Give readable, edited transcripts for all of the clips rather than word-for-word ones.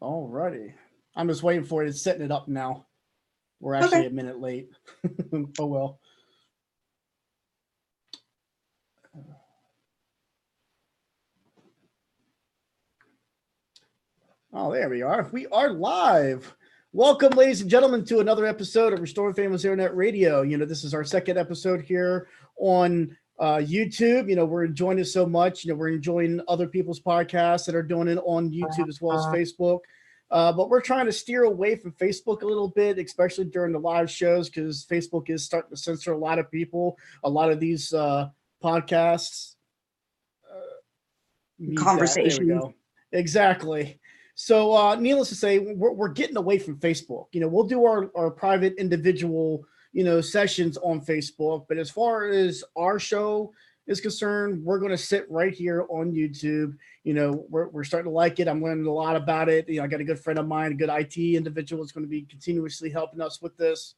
Alrighty. I'm just waiting for it. It's setting it up now. We're actually Okay. a minute late. Oh well. Oh, there we are. We are live. Welcome, ladies and gentlemen, to another episode of Restoring Families Internet Radio. This is our second episode here on YouTube. We're enjoying it so much. We're enjoying other people's podcasts that are doing it on YouTube as well as Facebook. But we're trying to steer away from Facebook a little bit, especially during the live shows, because Facebook is starting to censor a lot of people. A lot of these podcasts. Mute that. There we Conversations. go. Exactly. So, needless to say, we're getting away from Facebook. We'll do our private individual, sessions on Facebook. But as far as our show is concerned, we're going to sit right here on YouTube. We're starting to like it. I'm learning a lot about it. I got a good friend of mine, a good IT individual, that's going to be continuously helping us with this.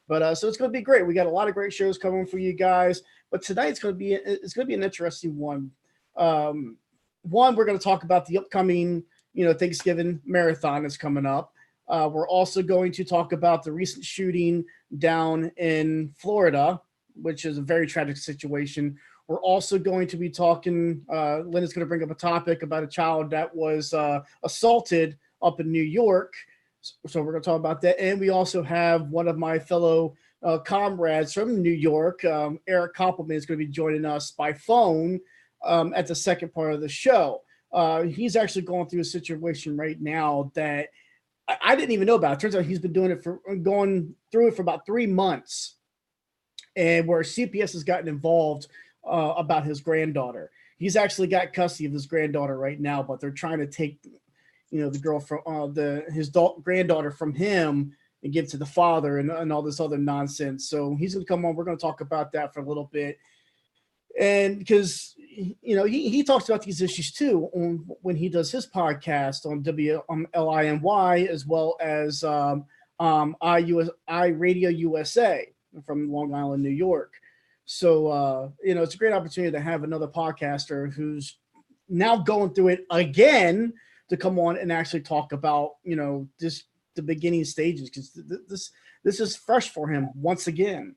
But so it's going to be great. We got a lot of great shows coming for you guys. But tonight it's going to be an interesting one. One, we're going to talk about the upcoming Thanksgiving marathon that's coming up. We're also going to talk about the recent shooting down in Florida, which is a very tragic situation. We're also going to be talking, Linda's going to bring up a topic about a child that was assaulted up in New York. So we're going to talk about that. And we also have one of my fellow comrades from New York, Eric Koppelman, is going to be joining us by phone at the second part of the show. He's actually going through a situation right now that I didn't even know about. It turns out he's been going through it for about 3 months, and where CPS has gotten involved about his granddaughter. He's actually got custody of his granddaughter right now, but they're trying to take, the girl from his granddaughter from him and give to the father and all this other nonsense. So he's going to come on. We're going to talk about that for a little bit. And because he talks about these issues too when he does his podcast on WLINY, as well as I Radio USA from Long Island, New York. So it's a great opportunity to have another podcaster who's now going through it again to come on and actually talk about the beginning stages, because this is fresh for him once again.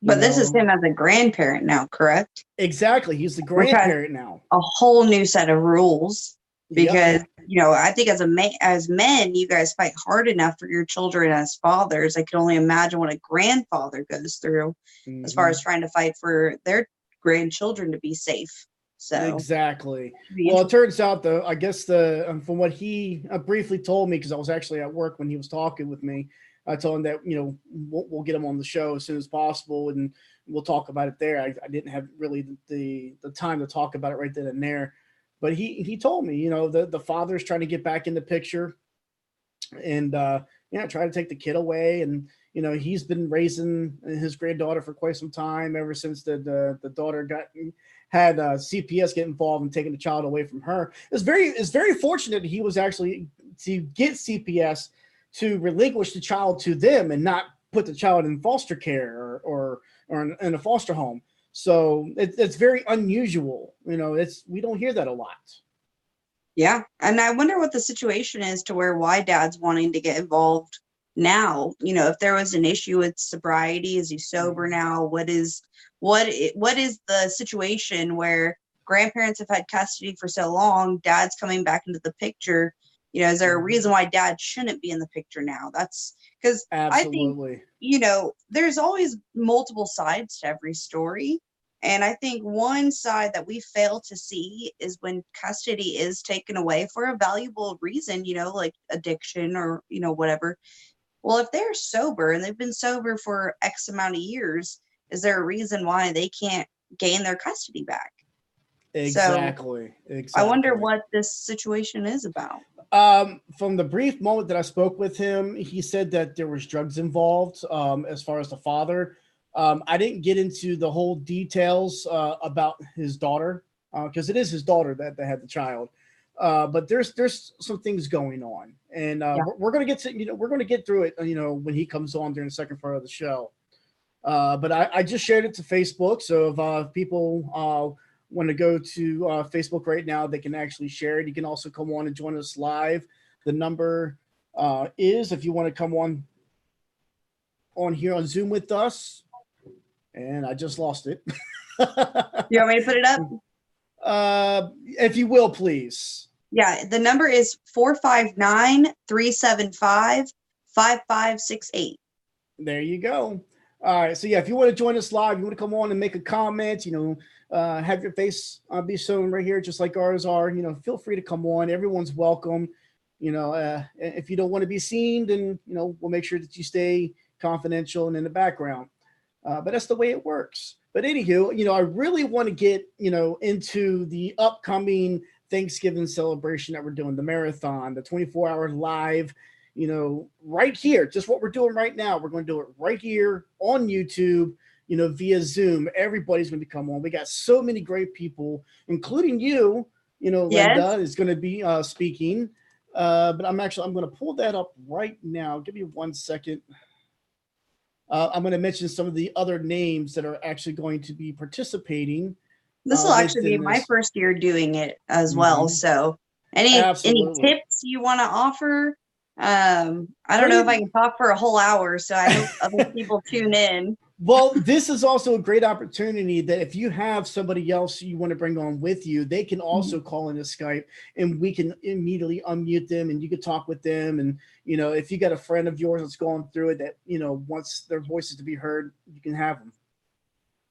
But this is him as a grandparent now, correct? Exactly. He's the grandparent now. A whole new set of rules because, Yep. I think as men, you guys fight hard enough for your children as fathers. I can only imagine what a grandfather goes through as far as trying to fight for their grandchildren to be safe. So exactly. Well, it turns out, though, I guess from what he briefly told me, because I was actually at work when he was talking with me, I told him that we'll get him on the show as soon as possible, and we'll talk about it there. I didn't have really the time to talk about it right then and there, but he told me the father's trying to get back in the picture, and try to take the kid away, and he's been raising his granddaughter for quite some time, ever since the daughter had CPS get involved and taking the child away from her. It's very fortunate he was actually to get CPS to relinquish the child to them and not put the child in foster care or in a foster home. So it's very unusual. We don't hear that a lot. Yeah. And I wonder what the situation is to why dad's wanting to get involved now. If there was an issue with sobriety, is he sober now? What is the situation where grandparents have had custody for so long, dad's coming back into the picture? Is there a reason why dad shouldn't be in the picture now? That's because I think, there's always multiple sides to every story. And I think one side that we fail to see is when custody is taken away for a valuable reason, like addiction or, whatever. Well, if they're sober and they've been sober for X amount of years, is there a reason why they can't gain their custody back? Exactly. I wonder what this situation is about. From the brief moment that I spoke with him, he said that there was drugs involved, as far as the father. I didn't get into the whole details about his daughter, because it is his daughter that had the child. But there's some things going on, and we're gonna get to we're gonna get through it when he comes on during the second part of the show. But I just shared it to Facebook, so if people want to go to Facebook right now, they can actually share it. You can also come on and join us live the number is if you want to come on here on Zoom with us. And I just lost it. You want me to put it up? If you will, please. Yeah, the number is 459-375-5568. There you go. All right. So yeah, if you want to join us live, you want to come on and make a comment, have your face be shown right here, just like ours are, feel free to come on. Everyone's welcome. If you don't want to be seen, then, we'll make sure that you stay confidential and in the background. But that's the way it works. But anywho, I really want to get, into the upcoming Thanksgiving celebration that we're doing, the marathon, the 24-hour live, right here, just what we're doing right now. We're going to do it right here on YouTube, via Zoom. Everybody's going to come on. We got so many great people, including you, Yes. Linda is going to be speaking. But I'm going to pull that up right now. Give me 1 second. I'm going to mention some of the other names that are actually going to be participating. This will actually be within my this. first year doing it as well. So any Absolutely. tips you want to offer? I don't know if I can talk for a whole hour, so I hope other people tune in. Well, this is also a great opportunity that if you have somebody else you want to bring on with you, they can also call into Skype and we can immediately unmute them and you can talk with them. And, if you got a friend of yours that's going through it that, wants their voices to be heard, you can have them.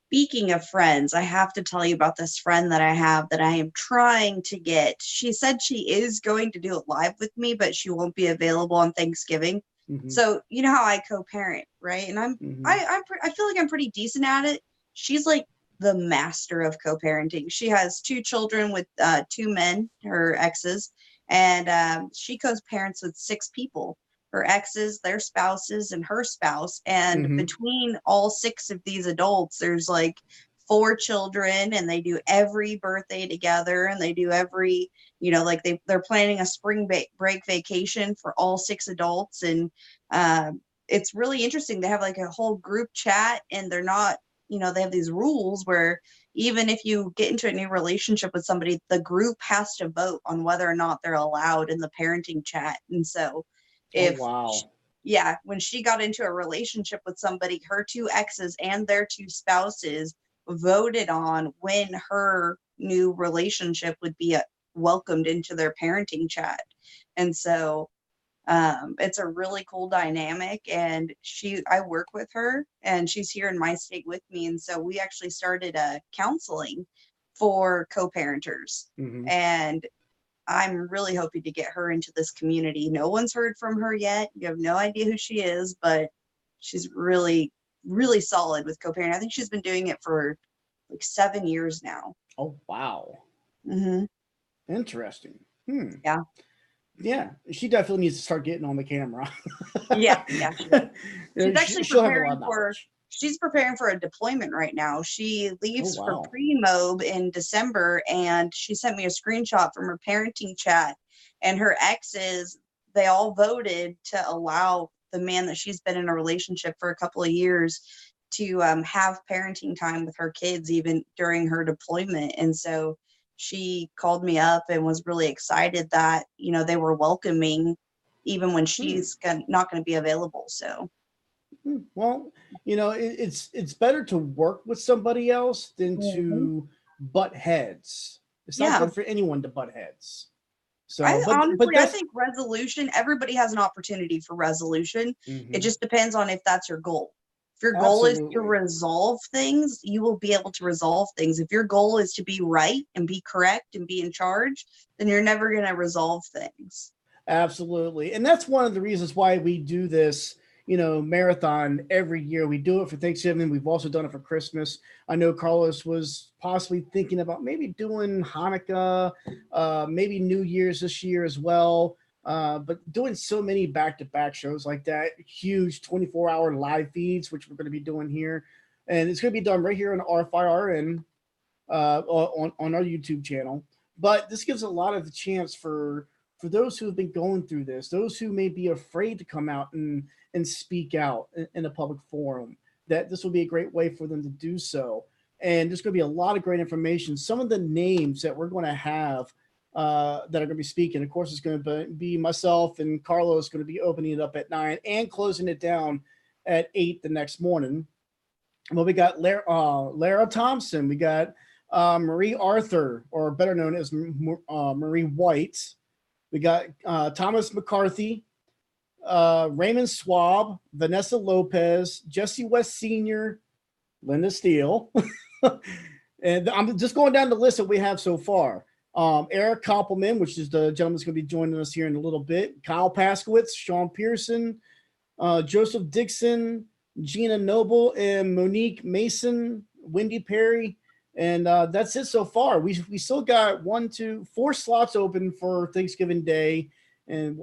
Speaking of friends, I have to tell you about this friend that I have that I am trying to get. She said she is going to do it live with me, but she won't be available on Thanksgiving. So you know how I co-parent, right? And I feel like I'm pretty decent at it. She's like the master of co-parenting. She has 2 children with 2 men, her exes, and she co-parents with 6 people. Her exes, their spouses, and her spouse. And between all 6 of these adults, there's like 4 children, and they do every birthday together, and they do every, like they're planning a spring break vacation for all 6 adults. And it's really interesting. They have like a whole group chat, and they're not, they have these rules where even if you get into a new relationship with somebody, the group has to vote on whether or not they're allowed in the parenting chat. And so when she got into a relationship with somebody, her 2 exes and their 2 spouses voted on when her new relationship would be welcomed into their parenting chat. And so it's a really cool dynamic, and I work with her, and she's here in my state with me. And so we actually started a counseling for co-parenters, and I'm really hoping to get her into this community. No one's heard from her yet. You have no idea who she is, but she's really, really solid with co-parenting. I think she's been doing it for like 7 years now. Oh, wow. Interesting. Yeah. Yeah. She definitely needs to start getting on the camera. Yeah. She's actually she's preparing for a deployment right now. She leaves for pre-mob in December, and she sent me a screenshot from her parenting chat, and her exes, they all voted to allow the man that she's been in a relationship for a couple of years to have parenting time with her kids even during her deployment. And so she called me up and was really excited that, they were welcoming even when she's not going to be available. So well, it's better to work with somebody else than to butt heads. It's not good for anyone to butt heads. So honestly, I think resolution, everybody has an opportunity for resolution. It just depends on if that's your goal. If your goal is to resolve things, you will be able to resolve things. If your goal is to be right and be correct and be in charge, then you're never going to resolve things. Absolutely. And that's one of the reasons why we do this, marathon every year. We do it for Thanksgiving. We've also done it for Christmas. I know Carlos was possibly thinking about maybe doing Hanukkah, maybe New Year's this year as well. But doing so many back-to-back shows like that, huge 24-hour live feeds, which we're going to be doing here. And it's going to be done right here on RFIRN on our YouTube channel. But this gives a lot of the chance for those who have been going through this, those who may be afraid to come out and speak out in a public forum, that this will be a great way for them to do so. And there's going to be a lot of great information. Some of the names that we're going to have that are going to be speaking. Of course, it's going to be myself and Carlos going to be opening it up at 9 and closing it down at 8 the next morning. Well, we got Lara Thompson. We got Marie Arthur, or better known as Marie White. We got Thomas McCarthy, Raymond Swab, Vanessa Lopez, Jesse West Sr., Linda Steele. And I'm just going down the list that we have so far. Eric Koppelman, which is the gentleman that's going to be joining us here in a little bit. Kyle Paskowitz, Sean Pearson, Joseph Dixon, Gina Noble, and Monique Mason, Wendy Perry. And that's it so far. We still got 4 slots open for Thanksgiving Day, and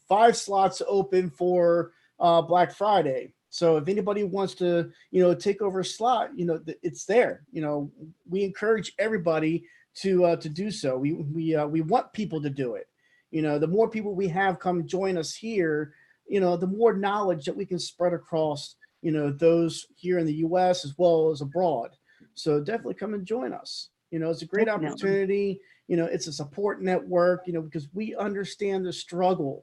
5 slots open for Black Friday. So if anybody wants to, take over a slot, it's there. We encourage everybody to do so. We want people to do it. The more people we have come join us here, the more knowledge that we can spread across, those here in the U.S. as well as abroad. So definitely come and join us. It's a great opportunity. It's a support network, because we understand the struggle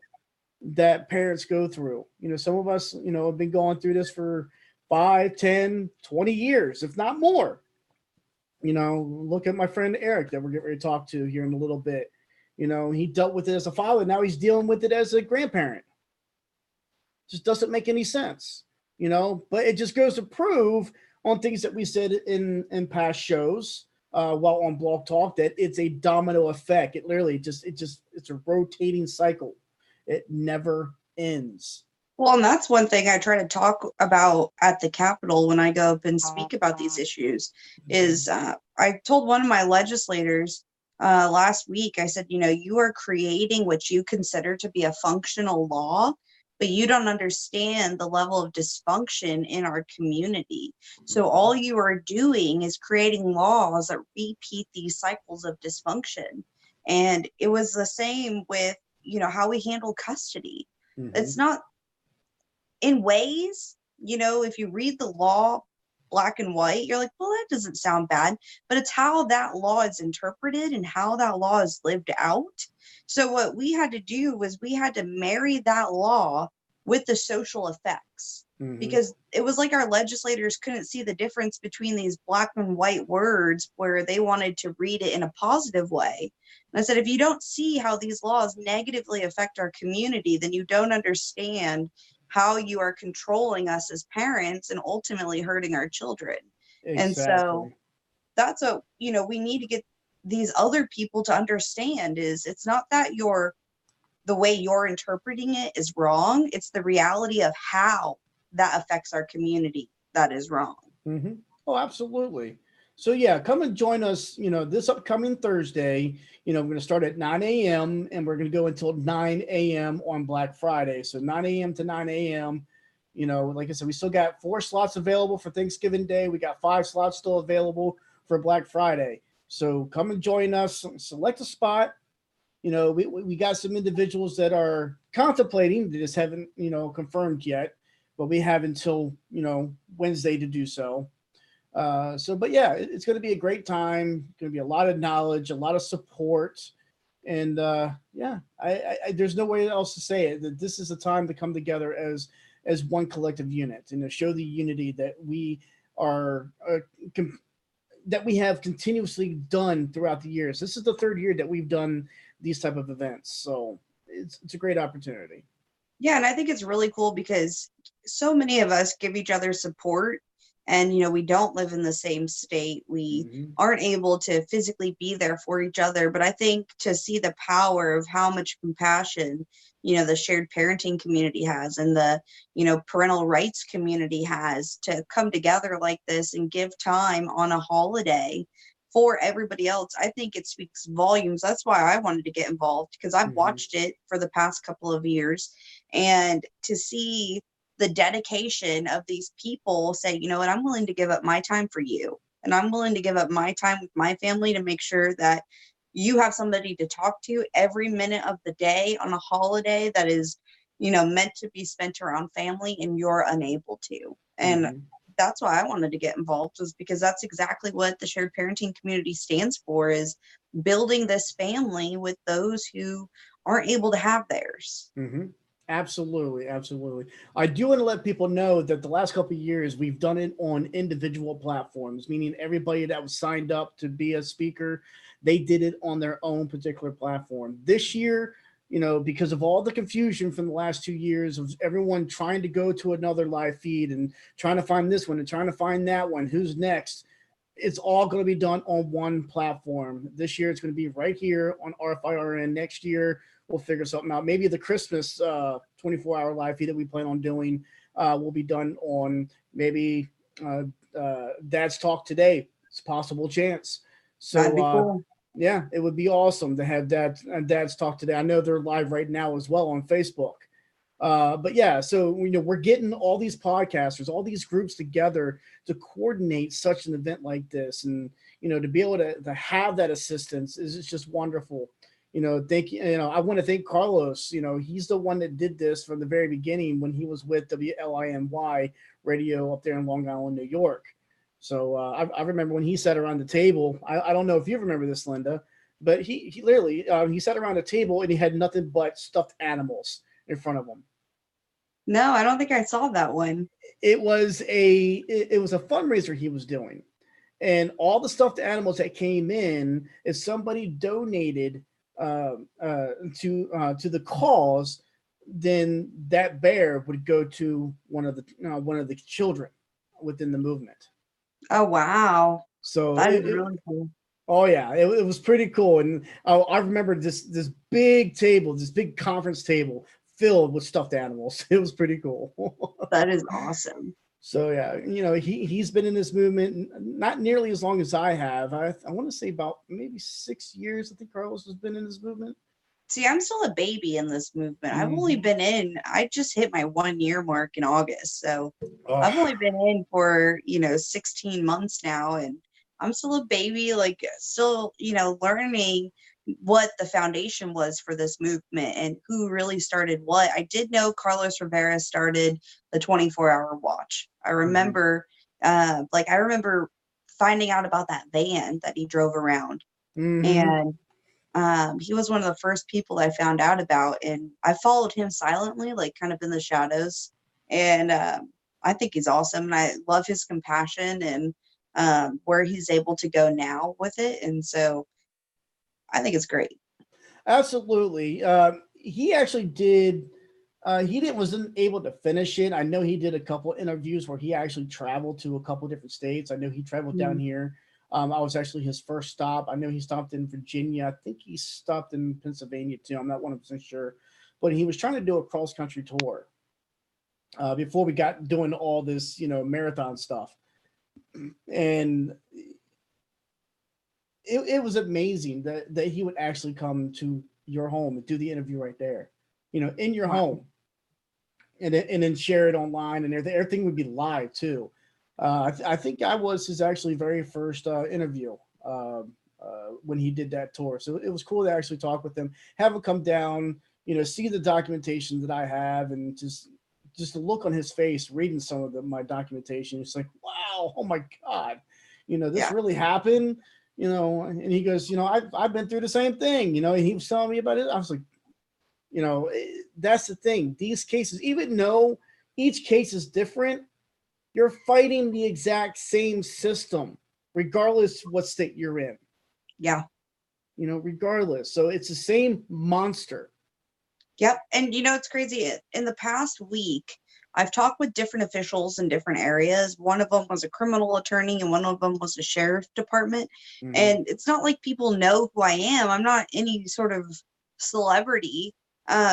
that parents go through. Some of us, have been going through this for 5, 10, 20 years, if not more. Look at my friend Eric that we're getting ready to talk to here in a little bit. He dealt with it as a father. Now he's dealing with it as a grandparent. Just doesn't make any sense, but it just goes to prove on things that we said in past shows, while on Blog Talk, that it's a domino effect. It literally it's a rotating cycle. It never ends. Well, and that's one thing I try to talk about at the Capitol when I go up and speak about these issues is I told one of my legislators last week, I said, you are creating what you consider to be a functional law, but you don't understand the level of dysfunction in our community. So all you are doing is creating laws that repeat these cycles of dysfunction. And it was the same with, how we handle custody. Mm-hmm. It's not, in ways, if you read the law black and white, you're like, well, that doesn't sound bad, but it's how that law is interpreted and how that law is lived out. So what we had to do was we had to marry that law with the social effects, because it was like our legislators couldn't see the difference between these black and white words where they wanted to read it in a positive way. And I said, if you don't see how these laws negatively affect our community, then you don't understand how you are controlling us as parents and ultimately hurting our children. Exactly. And so that's what, we need to get these other people to understand is it's not that the way you're interpreting it is wrong. It's the reality of how that affects our community that is wrong. Mm-hmm. Oh, absolutely. So yeah, come and join us, this upcoming Thursday. We're going to start at 9 a.m. and we're going to go until 9 a.m. on Black Friday. So 9 a.m. to 9 a.m. Like I said, we still got 4 slots available for Thanksgiving Day. We got 5 slots still available for Black Friday. So come and join us, select a spot. We got some individuals that are contemplating, they just haven't, confirmed yet, but we have until, Wednesday to do so. But yeah, it's going to be a great time. Going to be a lot of knowledge, a lot of support. And yeah, I there's no way else to say it, that this is a time to come together as one collective unit and to show the unity that we are, that we have continuously done throughout the years. This is the 3rd year that we've done these type of events. So it's a great opportunity. Yeah. And I think it's really cool because so many of us give each other support. And, we don't live in the same state. We aren't able to physically be there for each other. But I think to see the power of how much compassion, the shared parenting community has and the, parental rights community has to come together like this and give time on a holiday for everybody else, I think it speaks volumes. That's why I wanted to get involved, because I've watched it for the past couple of years, and to see the dedication of these people say, what, I'm willing to give up my time for you. And I'm willing to give up my time with my family to make sure that you have somebody to talk to every minute of the day on a holiday that is, meant to be spent around family, and you're unable to. And that's why I wanted to get involved, was because that's exactly what the shared parenting community stands for, is building this family with those who aren't able to have theirs. Hmm. Absolutely, absolutely. I do want to let people know that the last couple of years we've done it on individual platforms, meaning everybody that was signed up to be a speaker, they did it on their own particular platform. This year, because of all the confusion from the last 2 years of everyone trying to go to another live feed and trying to find this one and trying to find that one, who's next, it's all going to be done on one platform. This year, it's going to be right here on RFIRN. Next year, we'll figure something out. Maybe the Christmas 24-hour live feed that we plan on doing will be done on maybe uh, Dad's Talk Today. It's a possible chance. That'd So, be cool. yeah, it would be awesome to have Dad's Talk Today. I know they're live right now as well on Facebook. But yeah, so we're getting all these podcasters, all these groups together to coordinate such an event like this, and to be able to have that assistance is just wonderful. I want to thank Carlos. He's the one that did this from the very beginning when he was with WLINY radio up there in Long Island, New York. So I remember when he sat around the table. I don't know if you remember this, Linda, but he literally he sat around a table and he had nothing but stuffed animals in front of him. No, I don't think I saw that one. It was a fundraiser he was doing, and all the stuffed animals that came in, if somebody donated to the cause, then that bear would go to one of the children within the movement. Oh, wow. So That is really cool. oh yeah, it was pretty cool, and I remember this big table, this big conference table filled with stuffed animals. It was pretty cool. That is awesome. So yeah, he's been in this movement not nearly as long as I have. I want to say about maybe 6 years. I think Carlos has been in this movement. See, I'm still a baby in this movement. I've only Mhm. been in, I just hit my 1 year mark in August. So I've Oh, only been in for, 16 months now. And I'm still a baby, like still, learning what the foundation was for this movement and who really started what. I did know Carlos Rivera started the 24-hour watch. I mhm, remember, I remember finding out about that van that he drove around. mhm. And he was one of the first people I found out about, and I followed him silently, like kind of in the shadows. And I think he's awesome, and I love his compassion and where he's able to go now with it. And so I think it's great. Absolutely. He actually did. He didn't wasn't able to finish it. I know he did a couple interviews where he actually traveled to a couple different states. I know he traveled down Mhm. here. I was actually his first stop. I know he stopped in Virginia. I think he stopped in Pennsylvania too. I'm not 100% sure, but he was trying to do a cross country tour before we got doing all this, marathon stuff, and it was amazing that he would actually come to your home and do the interview right there, in your Wow. home, and then share it online, and everything would be live too. I think I was his actually very first interview when he did that tour. So it was cool to actually talk with him, have him come down, see the documentation that I have, and just the look on his face reading some of my documentation. It's like, wow, oh my god, this Yeah. really happened. And he goes, I've been through the same thing. And he was telling me about it. I was like, that's the thing. These cases, even though each case is different, you're fighting the exact same system, regardless what state you're in. Yeah. Regardless. So it's the same monster. Yep. And it's crazy. In the past week, I've talked with different officials in different areas. One of them was a criminal attorney, and one of them was a sheriff department. Mm-hmm. And it's not like people know who I am. I'm not any sort of celebrity.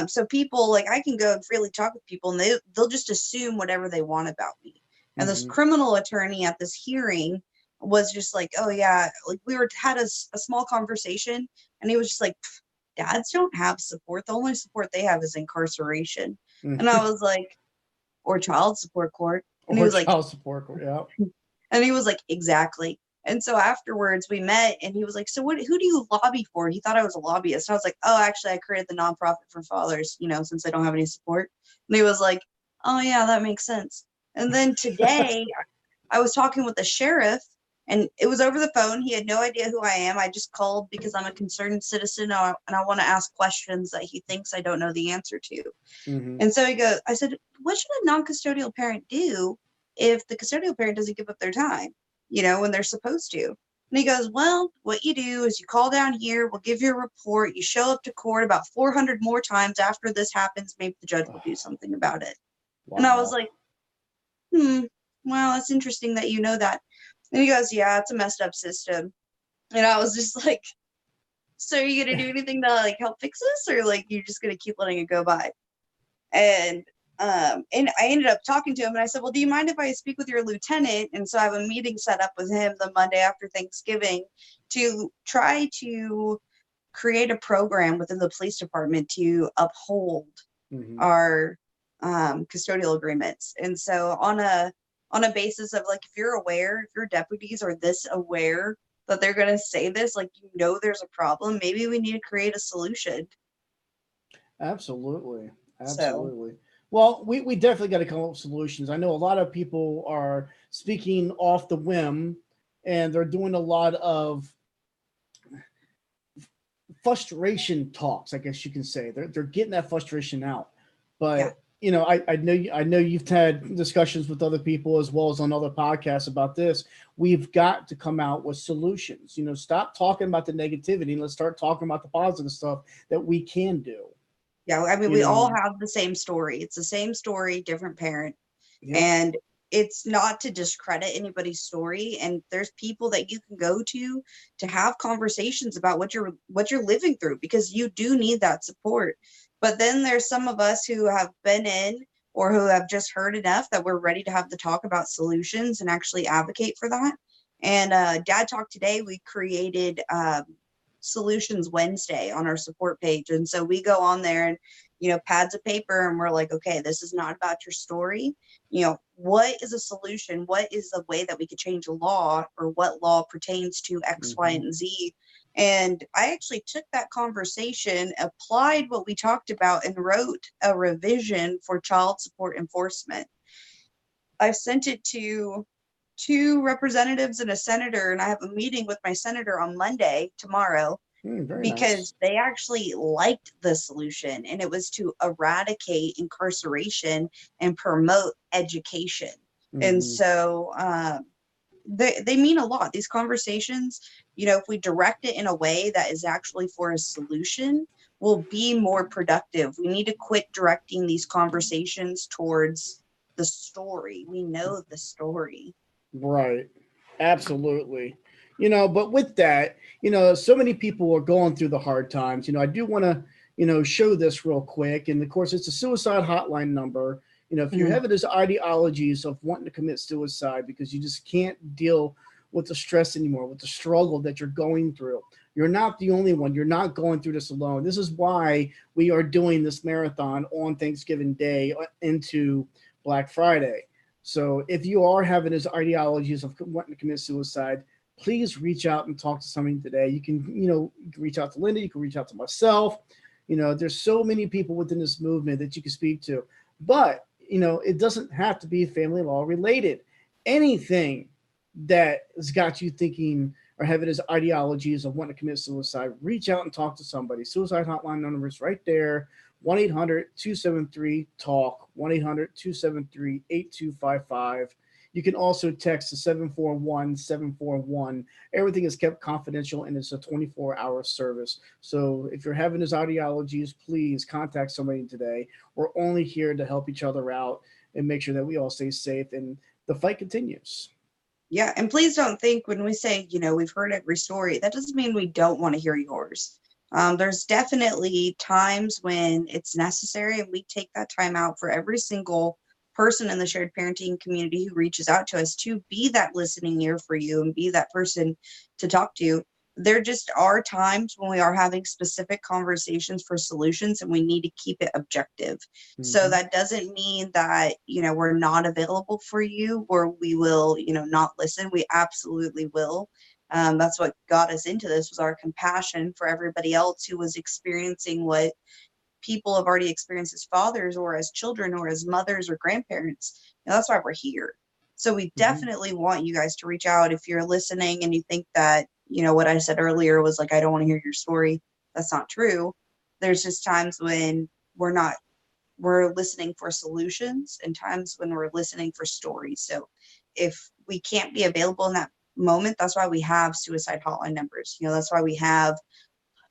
So people, like, I can go and freely talk with people, and they'll just assume whatever they want about me. And this Mm-hmm. criminal attorney at this hearing was just like, oh yeah, like we had a small conversation, and he was just like, dads don't have support. The only support they have is incarceration. And I Mm-hmm. was like, or child support court. And he Or was like, child support. Yeah. exactly. And so afterwards we met, and he was like, so who do you lobby for? He thought I was a lobbyist. And I was like, oh, actually I created the nonprofit for fathers, since they don't have any support. And he was like, oh yeah, that makes sense. And then today I was talking with the sheriff, and it was over the phone. He had no idea who I am. I just called because I'm a concerned citizen, and I want to ask questions that he thinks I don't know the answer to. Mm-hmm. And so I said, what should a non-custodial parent do if the custodial parent doesn't give up their time, when they're supposed to? And he goes, well, what you do is you call down here, we'll give you a report, you show up to court about 400 more times after this happens, maybe the judge will do something about it. Wow. And I was like, well, it's interesting that you know that. And he goes, yeah, it's a messed up system. And I was just like, so are you going to do anything to like help fix this, or like you're just going to keep letting it go by? And I ended up talking to him, and I said, well, do you mind if I speak with your lieutenant? And so I have a meeting set up with him the Monday after Thanksgiving to try to create a program within the police department to uphold our custodial agreements. And so on a basis of like, if your deputies are this aware that they're going to say this, like, there's a problem, maybe we need to create a solution. Absolutely. Well, we definitely got to come up with solutions. I know a lot of people are speaking off the whim, and they're doing a lot of frustration talks, I guess you can say. They're getting that frustration out. But I know you've had discussions with other people as well as on other podcasts about this. We've got to come out with solutions. Stop talking about the negativity and let's start talking about the positive stuff that we can do. Yeah, I mean, we all have the same story. It's the same story, different parent. Yep. And it's not to discredit anybody's story. And there's people that you can go to have conversations about what you're living through, because you do need that support. But then there's some of us who have been in or who have just heard enough that we're ready to have the talk about solutions and actually advocate for that. And Dad Talk Today, we created Solutions Wednesday on our support page. And so we go on there and, pads of paper, and we're like, okay, this is not about your story. What is a solution? What is a way that we could change a law, or what law pertains to X, Y, and Z? And I actually took that conversation, applied what we talked about, and wrote a revision for child support enforcement. I've sent it to 2 representatives and a senator, and I have a meeting with my senator on Monday, tomorrow, because they actually liked the solution, and it was to eradicate incarceration and promote education. And so they mean a lot. These conversations, if we direct it in a way that is actually for a solution, will be more productive. We need to quit directing these conversations towards the story. We know the story. Right. Absolutely. But with that, so many people are going through the hard times. I do want to, show this real quick. And of course, it's a suicide hotline number. If you're having these ideologies of wanting to commit suicide because you just can't deal with the stress anymore, with the struggle that you're going through, you're not the only one. You're not going through this alone. This is why we are doing this marathon on Thanksgiving Day into Black Friday. So if you are having these ideologies of wanting to commit suicide, please reach out and talk to somebody today. You can, you can reach out to Linda. You can reach out to myself. There's so many people within this movement that you can speak to. But, it doesn't have to be family law related. Anything that has got you thinking or having these ideologies of wanting to commit suicide, reach out and talk to somebody. Suicide hotline number is right there. 1-800-273-TALK, 1-800-273-8255. You can also text to 741-741. Everything is kept confidential, and it's a 24-hour service. So if you're having these ideologies, please contact somebody today. We're only here to help each other out and make sure that we all stay safe, and the fight continues. Yeah, and please don't think when we say, we've heard every story, that doesn't mean we don't want to hear yours. There's definitely times when it's necessary, and we take that time out for every single person in the shared parenting community who reaches out to us to be that listening ear for you and be that person to talk to. There just are times when we are having specific conversations for solutions, and we need to keep it objective. So that doesn't mean that, we're not available for you, or we will, not listen. We absolutely will. That's what got us into this, was our compassion for everybody else who was experiencing what people have already experienced as fathers or as children or as mothers or grandparents. That's why we're here. So we definitely want you guys to reach out if you're listening and you think that, what I said earlier was like, I don't want to hear your story. That's not true. There's just times when we're listening for solutions and times when we're listening for stories. So if we can't be available in that moment, that's why we have suicide hotline numbers. That's why we have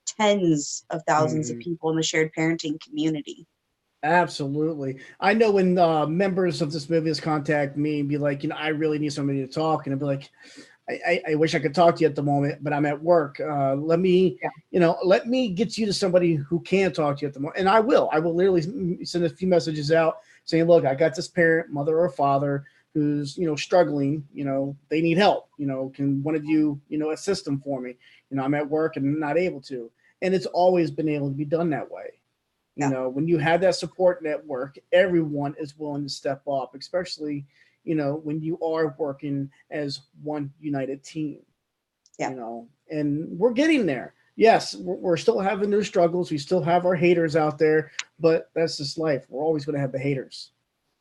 tens of thousands of people in the shared parenting community. Absolutely. I know when members of this movement contact me and be like, I really need somebody to talk. And I'd be like, I wish I could talk to you at the moment, but I'm at work. Let me get you to somebody who can talk to you at the moment. And I will literally send a few messages out saying, look, I got this parent, mother or father who's, struggling, they need help, can one of you, assist them for me? I'm at work and not able to. And it's always been able to be done that way. When you have that support network, everyone is willing to step up, especially, when you are working as one united team, and we're getting there. Yes, we're still having those struggles. We still have our haters out there, but that's just life. We're always going to have the haters.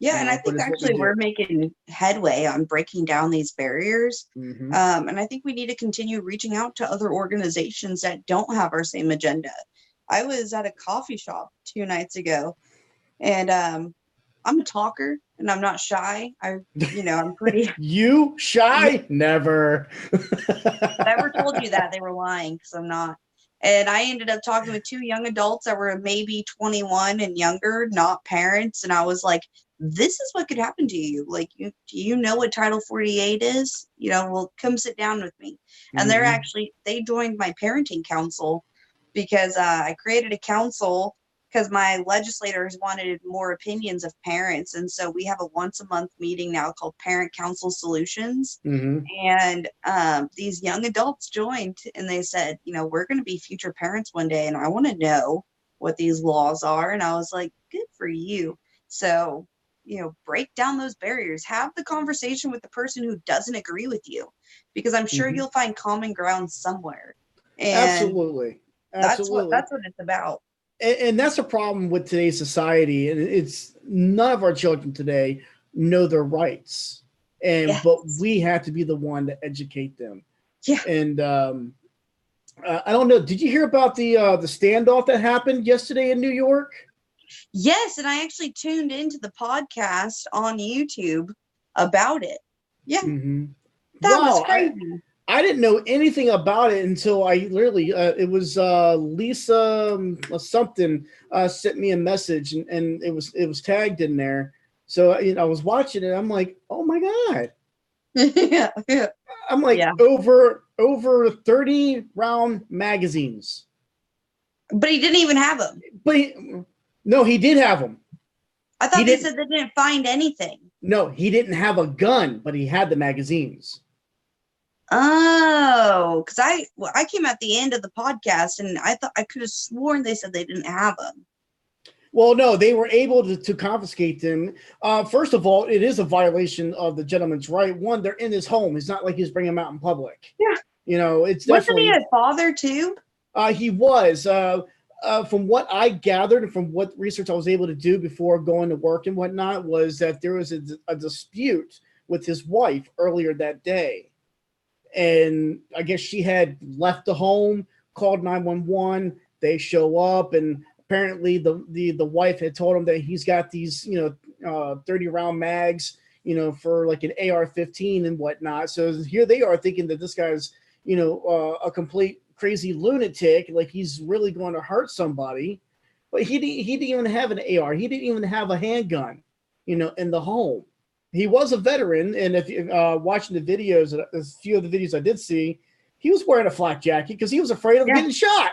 Yeah, and I think actually we're making headway on breaking down these barriers. And I think we need to continue reaching out to other organizations that don't have our same agenda. I was at a coffee shop 2 nights ago, and I'm a talker and I'm not shy. I'm pretty. You shy? Never. Whoever told you that, they were lying, because I'm not. And I ended up talking with 2 young adults that were maybe 21 and younger, not parents. And I was like, this is what could happen to you. Like, do you know what Title 48 is? Well, come sit down with me. And they joined my parenting council because I created a council because my legislators wanted more opinions of parents. And so we have a once a month meeting now called Parent Council Solutions. And these young adults joined and they said, we're going to be future parents one day. And I want to know what these laws are. And I was like, good for you. So, break down those barriers, have the conversation with the person who doesn't agree with you, because I'm sure you'll find common ground somewhere. And Absolutely. that's what it's about. And that's a problem with today's society. And it's none of our children today know their rights. But we have to be the one to educate them. Yeah. And I don't know. Did you hear about the standoff that happened yesterday in New York? Yes, and I actually tuned into the podcast on YouTube about it. Yeah. That was crazy. I didn't know anything about it until I literally, it was Lisa something sent me a message and it was tagged in there. So I was watching it. I'm like, oh my God. yeah. I'm like, over 30 round magazines. But he didn't even have them. No, he did have them. I thought they said they didn't find anything. No, he didn't have a gun, but he had the magazines. Oh, because I came at the end of the podcast and I thought I could have sworn they said they didn't have them. Well, no, they were able to confiscate them. First of all, it is a violation of the gentleman's right. One, they're in his home. It's not like he's bringing them out in public. Yeah. It's definitely. Wasn't he a father too? He was. From what I gathered and from what research I was able to do before going to work and whatnot, was that there was a dispute with his wife earlier that day. And I guess she had left the home, called 911. They show up, and apparently the wife had told him that he's got these 30 round mags, for like an AR-15 and whatnot. So here they are thinking that this guy's a complete crazy lunatic, like he's really going to hurt somebody. But he didn't even have an AR. He didn't even have a handgun, in the home. He was a veteran, and if you're watching the videos, a few of the videos I did see, he was wearing a flak jacket because he was afraid of getting shot.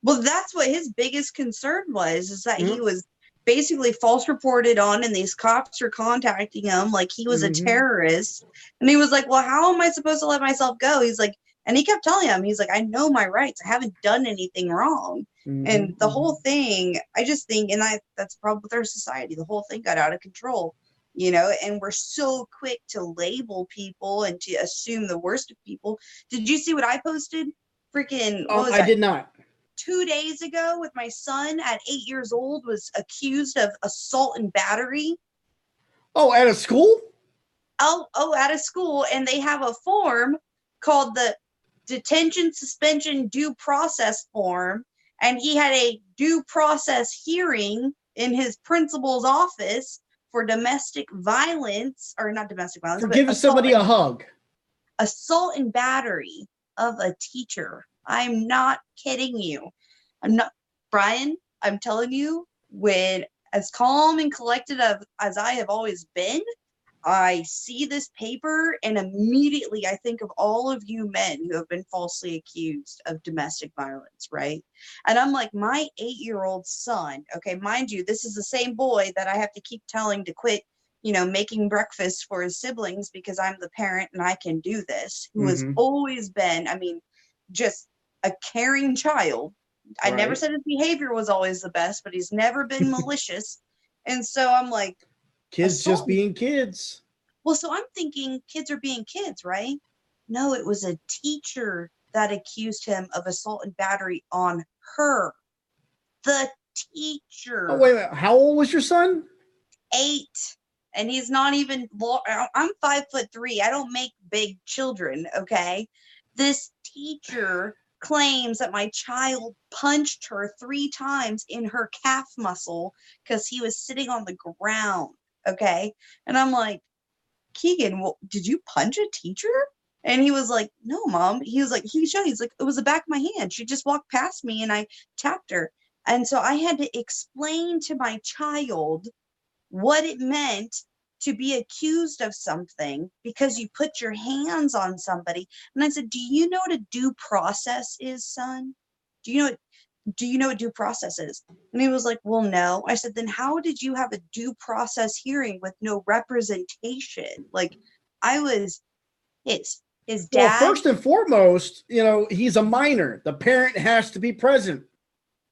Well, that's what his biggest concern was, is that he was basically false reported on, and these cops were contacting him like he was a terrorist. And he was like, well, how am I supposed to let myself go? He's like, and he kept telling him, he's like, I know my rights. I haven't done anything wrong. And the whole thing, I just think, and that's the problem with our society. The whole thing got out of control. And we're so quick to label people and to assume the worst of people. Did you see what I posted? Freaking, what was that? I did not. 2 days ago with my son at 8 years old was accused of assault and battery. Oh, at a school? at a school, and they have a form called the detention suspension due process form, and he had a due process hearing in his principal's office for domestic violence, or not domestic violence, For but giving somebody a hug. assault and battery of a teacher. I'm not kidding you. I'm not, Brian, I'm telling you, when as calm and collected as I have always been, I see this paper and immediately I think of all of you men who have been falsely accused of domestic violence, right? And I'm like, my 8-year-old son, okay, mind you, this is the same boy that I have to keep telling to quit, making breakfast for his siblings because I'm the parent and I can do this, who has always been, just a caring child. I never said his behavior was always the best, but he's never been malicious. And so I'm like, kids just being kids. Well, so I'm thinking kids are being kids, right? No, it was a teacher that accused him of assault and battery on her. The teacher. Oh, wait a minute. How old was your son? 8. And he's not even, I'm 5'3". I don't make big children, okay? This teacher claims that my child punched her 3 times in her calf muscle because he was sitting on the ground, okay? And I'm like, Keegan, well, did you punch a teacher? And he was like, no, Mom. He was like, he's like, it was the back of my hand. She just walked past me and I tapped her. And so I had to explain to my child what it meant to be accused of something because you put your hands on somebody. And I said, do you know what a due process is, son? Do you know what due process is? And he was like, well, no. I said, then how did you have a due process hearing with no representation? Like, I was his dad. Well, first and foremost, he's a minor. The parent has to be present.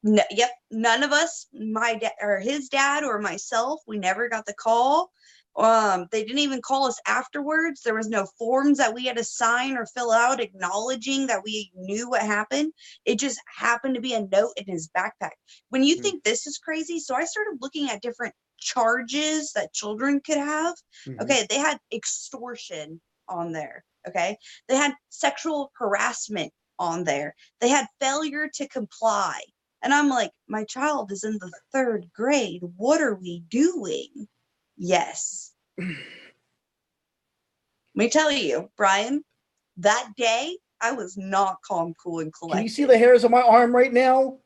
No, yep. None of us, my dad or his dad or myself, we never got the call. They didn't even call us afterwards. There was no forms that we had to sign or fill out acknowledging that we knew what happened. It just happened to be a note in his backpack. When you think this is crazy, so I started looking at different charges that children could have. Okay, they had extortion on there. Okay, they had sexual harassment on there. They had failure to comply. And I'm like, my child is in the 3rd grade. What are we doing? Yes. Let me tell you, Brian, that day I was not calm, cool, and collected. Can you see the hairs on my arm right now?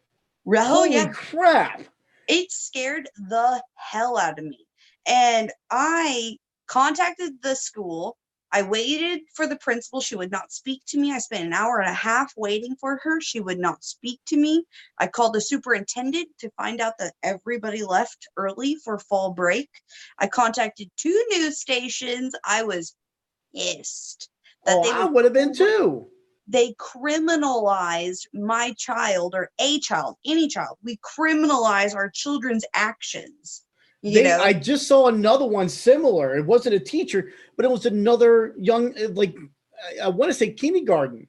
Holy crap. It scared the hell out of me. And I contacted the school. I waited for the principal. She would not speak to me. I spent an hour and a half waiting for her. She would not speak to me. I called the superintendent to find out that everybody left early for fall break. I contacted 2 news stations. I was pissed that I would have been too. They criminalized my child or a child, any child. We criminalize our children's actions. I just saw another one similar. It wasn't a teacher, but it was another young, like, I want to say kindergarten.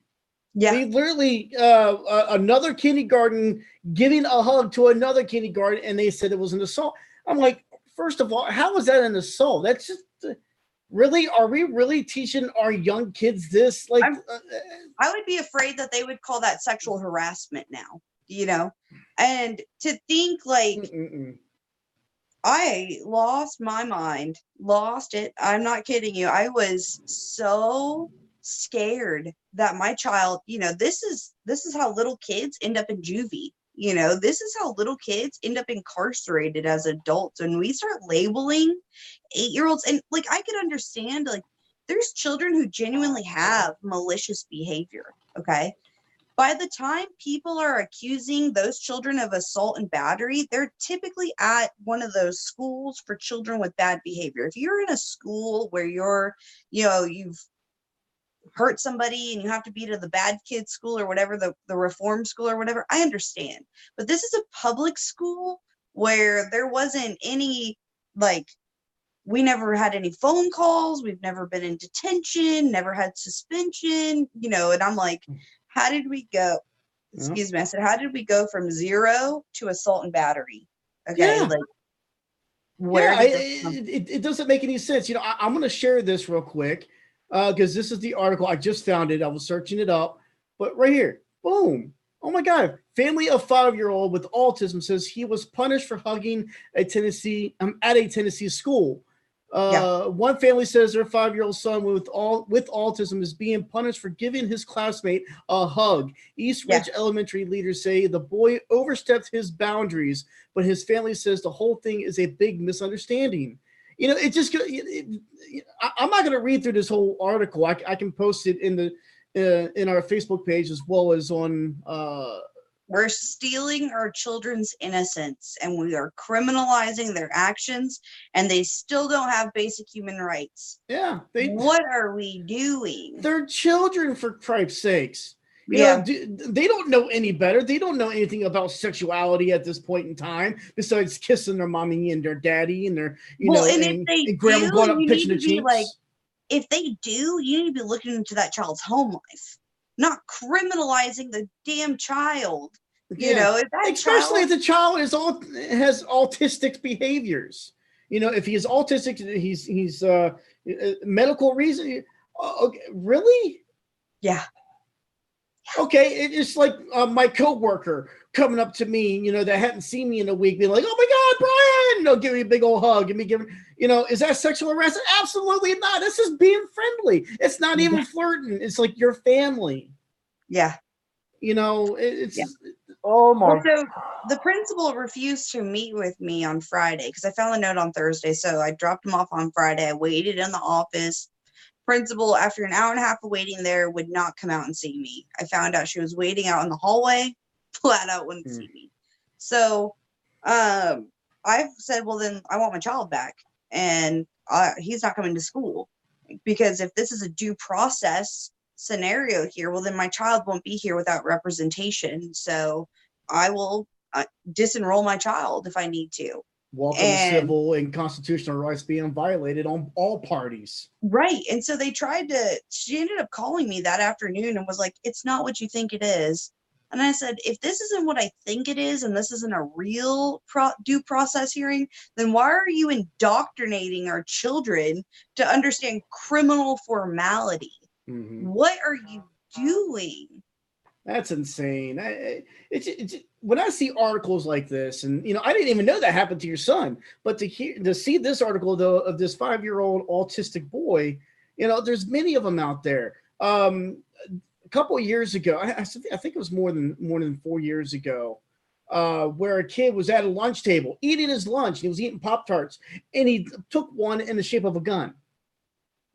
Yeah. They literally, another kindergarten giving a hug to another kindergarten, and they said it was an assault. I'm like, first of all, how is that an assault? That's just, really? Are we really teaching our young kids this? Like, I would be afraid that they would call that sexual harassment now, and to think like, I lost my mind, lost it. I'm not kidding you. I was so scared that my child, this is how little kids end up in juvie. This is how little kids end up incarcerated as adults. And we start labeling 8-year-olds, and like, I could understand, like, there's children who genuinely have malicious behavior. Okay. By the time people are accusing those children of assault and battery, they're typically at one of those schools for children with bad behavior. If you're in a school where you've hurt somebody and you have to be to the bad kids school or whatever, the reform school or whatever, I understand. But this is a public school where there wasn't any, like, we never had any phone calls. We've never been in detention, never had suspension, and I'm like, how did we go? Excuse me. I said, how did we go from 0 to assault and battery? Okay. Yeah. Like, Where Yeah, did this come? it doesn't make any sense. I'm going to share this real quick because this is the article. I just found it. I was searching it up, but right here, boom. Oh my God. Family of 5-year-old with autism says he was punished for hugging at a Tennessee school. Yeah, One family says their 5-year-old son with autism is being punished for giving his classmate a hug. East yeah. Ridge Elementary leaders say the boy overstepped his boundaries, but his family says the whole thing is a big misunderstanding. It just I'm not going to read through this whole article. I can post it in our Facebook page as well as on We're stealing our children's innocence and we are criminalizing their actions, and they still don't have basic human rights. yeah, What are we doing? they're children, for Christ's sakes. Yeah. They don't know any better. They don't know anything about sexuality at this point in time, besides kissing their mommy and their daddy and their, Well, and if and they grandma do, going up you need pitching the to be like, cheeks. if they do, you need to be looking into that child's home life, not criminalizing the damn child. Yeah, If that especially if child, the child has autistic behaviors. If he is autistic, he's medical reason. Okay, really? yeah, Okay, it's like my coworker coming up to me, that hadn't seen me in a week, being like, "Oh my God, Brian!" Give me a big old hug, and me giving, is that sexual harassment? Absolutely not. This is being friendly. It's not yeah, even flirting. It's like your family. yeah. Yeah. It's oh Well, my. so the principal refused to meet with me on Friday because I found the note on Thursday. So I dropped him off on Friday. I waited in the office. Principal, after an hour and a half of waiting there, would not come out and see me. I found out she was waiting out in the hallway, flat out wouldn't see me. So I've said, well, then I want my child back. And he's not coming to school. Because if this is a due process scenario here, well, then my child won't be here without representation. So I will disenroll my child if I need to. Welcome to And civil and constitutional rights being violated on all parties. right. And so she ended up calling me that afternoon and was like, it's not what you think it is. And I said, if this isn't what I think it is, and this isn't a real due process hearing, then why are you indoctrinating our children to understand criminal formality? Mm-hmm. What are you doing? That's insane. It's when I see articles like this, and I didn't even know that happened to your son, but to see this article though of this 5-year-old autistic boy, there's many of them out there. A couple of years ago, I think it was more than 4 years ago, where a kid was at a lunch table eating his lunch. And he was eating Pop-Tarts, and he took one in the shape of a gun.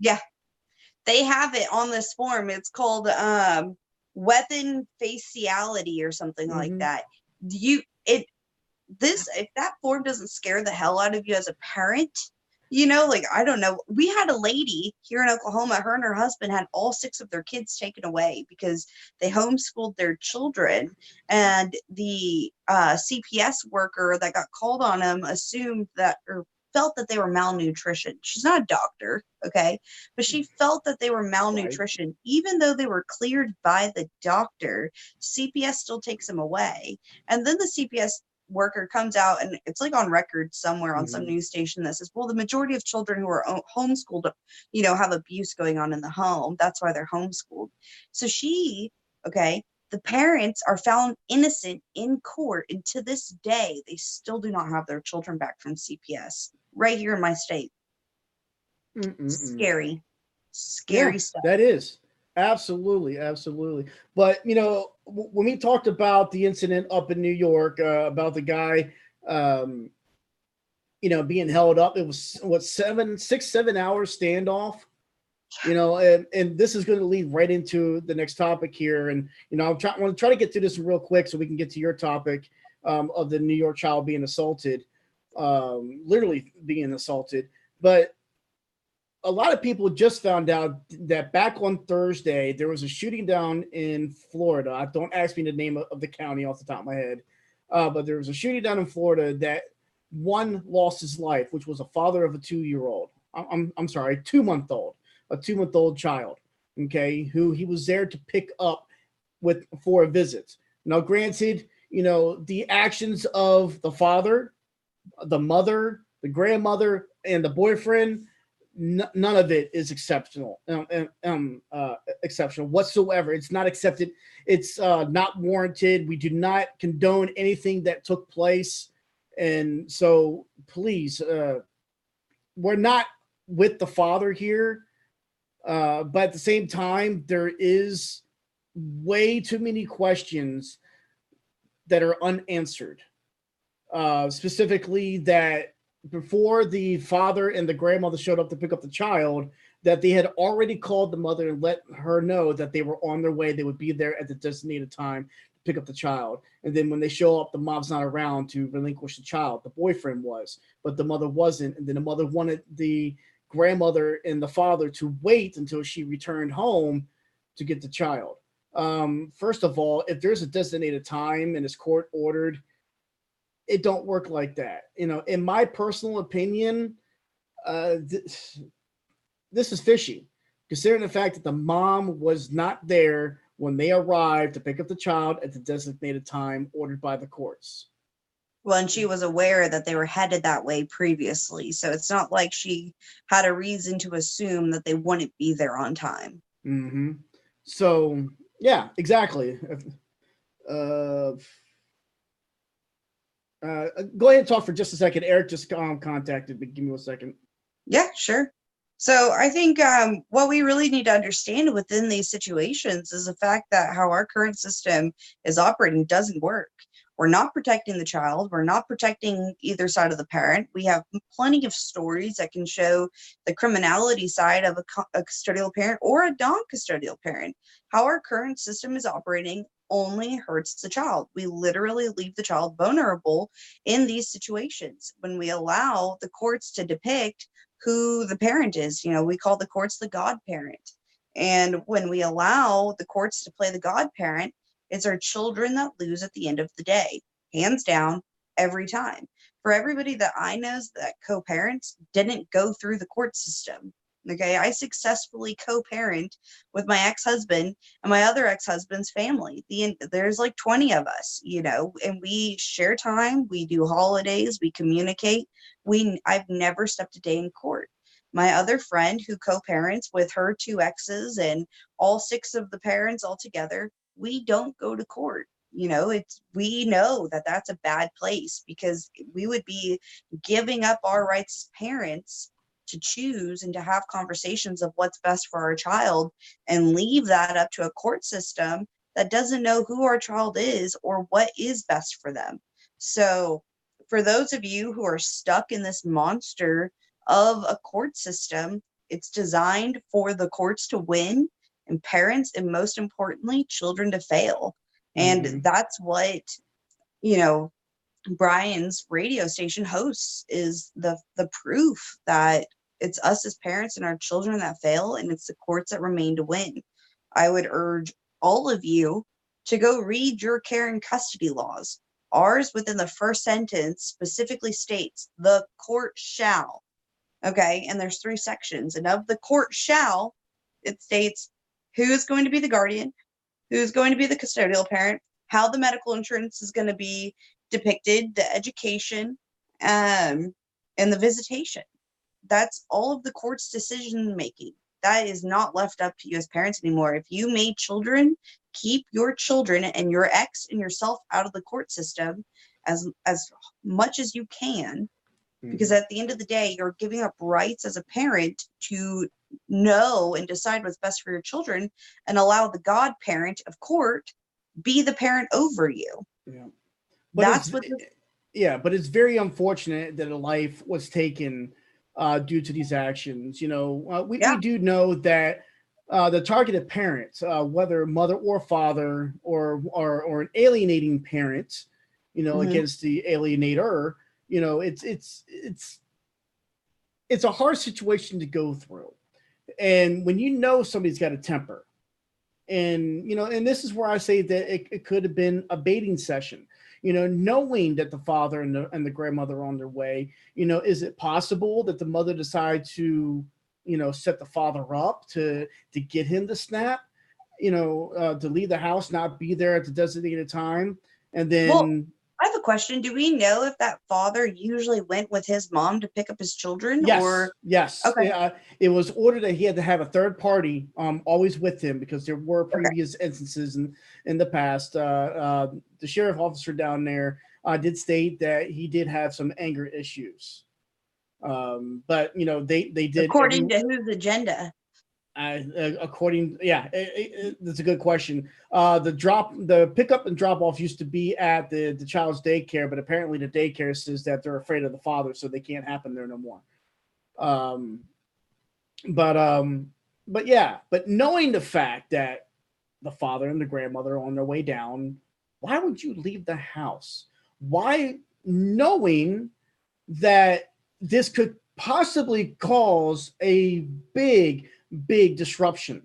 Yeah, they have it on this form. It's called weapon faciality or something like that. If that form doesn't scare the hell out of you as a parent, I don't know. We had a lady here in Oklahoma, her and her husband had all 6 of their kids taken away because they homeschooled their children, and the CPS worker that got called on them assumed that, or felt that they were malnutrition. She's not a doctor, okay, but she felt that they were malnutrition. Right. Even though they were cleared by the doctor, CPS still takes them away. And then the CPS worker comes out, and it's like on record somewhere on some news station that says, well, the majority of children who are homeschooled, have abuse going on in the home. That's why they're homeschooled. So the parents are found innocent in court, and to this day, they still do not have their children back from CPS right here in my state. Scary stuff. That is absolutely. But when we talked about the incident up in New York about the guy, being held up, it was 7 hours standoff. And this is going to lead right into the next topic here. And, I want to try to get to this real quick so we can get to your topic of the New York child being assaulted, literally being assaulted. But a lot of people just found out that back on Thursday, there was a shooting down in Florida. Don't ask me the name of the county off the top of my head. But there was a shooting down in Florida that one lost his life, which was a father of a 2-year-old. I'm sorry, 2-month-old. A 2-month-old child, okay, who he was there to pick up for a visit. Now, granted, the actions of the father, the mother, The grandmother and the boyfriend, none of it is exceptional, exceptional whatsoever. It's not accepted. It's not warranted. We do not condone anything that took place, and so please, we're not with the father here. But at the same time, there is way too many questions that are unanswered. Specifically, that before the father and the grandmother showed up to pick up the child, that they had already called the mother and let her know that they were on their way. They would be there at the designated time to pick up the child. And then when they show up, the mom's not around to relinquish the child. The boyfriend was, but the mother wasn't. And then the mother wanted the grandmother and the father to wait until she returned home to get the child. First of all, if there's a designated time and it's court ordered, it don't work like that. In my personal opinion, this is fishy, considering the fact that the mom was not there when they arrived to pick up the child at the designated time ordered by the courts. Well, and she was aware that they were headed that way previously, so it's not like she had a reason to assume that they wouldn't be there on time. Mm-hmm. So, yeah, exactly. Go ahead and talk for just a second. Eric just contacted me. Give me 1 second. Yeah, sure. So I think what we really need to understand within these situations is the fact that how our current system is operating doesn't work. We're not protecting the child. We're not protecting either side of the parent. We have plenty of stories that can show the criminality side of a custodial parent or a non-custodial parent. How our current system is operating only hurts the child. We literally leave the child vulnerable in these situations. When we allow the courts to depict who the parent is, we call the courts the godparent. And when we allow the courts to play the godparent, it's our children that lose at the end of the day, hands down, every time. For everybody that I know that co-parents didn't go through the court system. Okay, I successfully co-parent with my ex-husband and my other ex-husband's family. There's like 20 of us, and we share time, we do holidays, we communicate. I've never stepped a day in court. My other friend who co-parents with her 2 exes and all 6 of the parents all together, we don't go to court. We know that that's a bad place because we would be giving up our rights as parents to choose and to have conversations of what's best for our child and leave that up to a court system that doesn't know who our child is or what is best for them. So for those of you who are stuck in this monster of a court system, it's designed for the courts to win and parents, and most importantly, children to fail. And that's what, Brian's radio station hosts is the proof that it's us as parents and our children that fail, and it's the courts that remain to win. I would urge all of you to go read your care and custody laws. Ours, within the first sentence, specifically states the court shall. Okay, and there's 3 sections, and of the court shall, it states who's going to be the guardian, who's going to be the custodial parent, how the medical insurance is going to be depicted, the education, and the visitation. That's all of the court's decision making. That is not left up to you as parents anymore. If you made children, keep your children and your ex and yourself out of the court system as much as you can, because at the end of the day, you're giving up rights as a parent to know and decide what's best for your children, and allow the godparent of court be the parent over you. Yeah, but but it's very unfortunate that a life was taken due to these actions. We do know that the targeted parents, whether mother or father or an alienating parent, against the alienator, it's a hard situation to go through. And when somebody's got a temper, and this is where I say that it could have been a baiting session, knowing that the father and the grandmother are on their way, is it possible that the mother decide to, set the father up to get him to snap, to leave the house, not be there at the designated time, and then I have a question. Do we know if that father usually went with his mom to pick up his children, Yes, or yes. okay, It was ordered that he had to have a third party always with him because there were okay, previous instances in the past. The sheriff officer down there did state that he did have some anger issues. But they did according to whose agenda? according, yeah, that's a good question. The pickup and drop off used to be at the child's daycare, but apparently the daycare says that they're afraid of the father, so they can't happen there no more. Um, but yeah, but knowing the fact that the father and the grandmother are on their way down, why would you leave the house? Why, knowing that this could possibly cause a big disruption?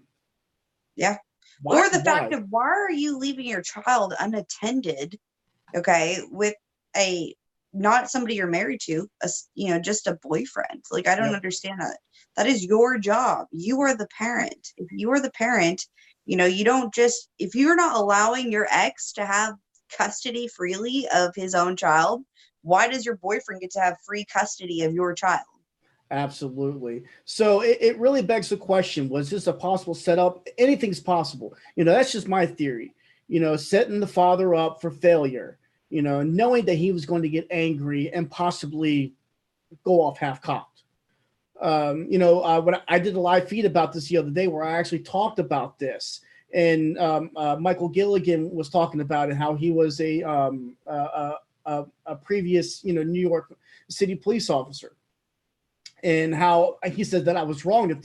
Yeah. Why? Or the fact Why? of, why are you leaving your child unattended, okay, with a not somebody you're married to, just a boyfriend? Like, I don't Yep. understand that. That is your job. You are the parent. If you are the parent, you don't just, if you're not allowing your ex to have custody freely of his own child, why does your boyfriend get to have free custody of your child? Absolutely. So it really begs the question, was this a possible setup? Anything's possible. That's just my theory. Setting the father up for failure, knowing that he was going to get angry and possibly go off half-cocked. When I did a live feed about this the other day where I actually talked about this, and Michael Gilligan was talking about it, how he was a previous, New York City police officer, and how he said that I was wrong, that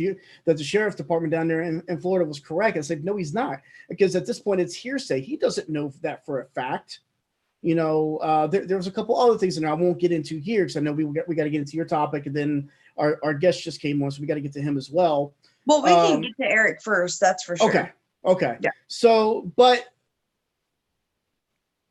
the sheriff's department down there in Florida was correct. I said, no, he's not, because at this point it's hearsay. He doesn't know that for a fact. There was a couple other things in there I won't get into here because I know we got to get into your topic, and then our guest just came on, so we got to get to him as well. Well, we can get to Eric first, that's for sure. Okay. Yeah. So, but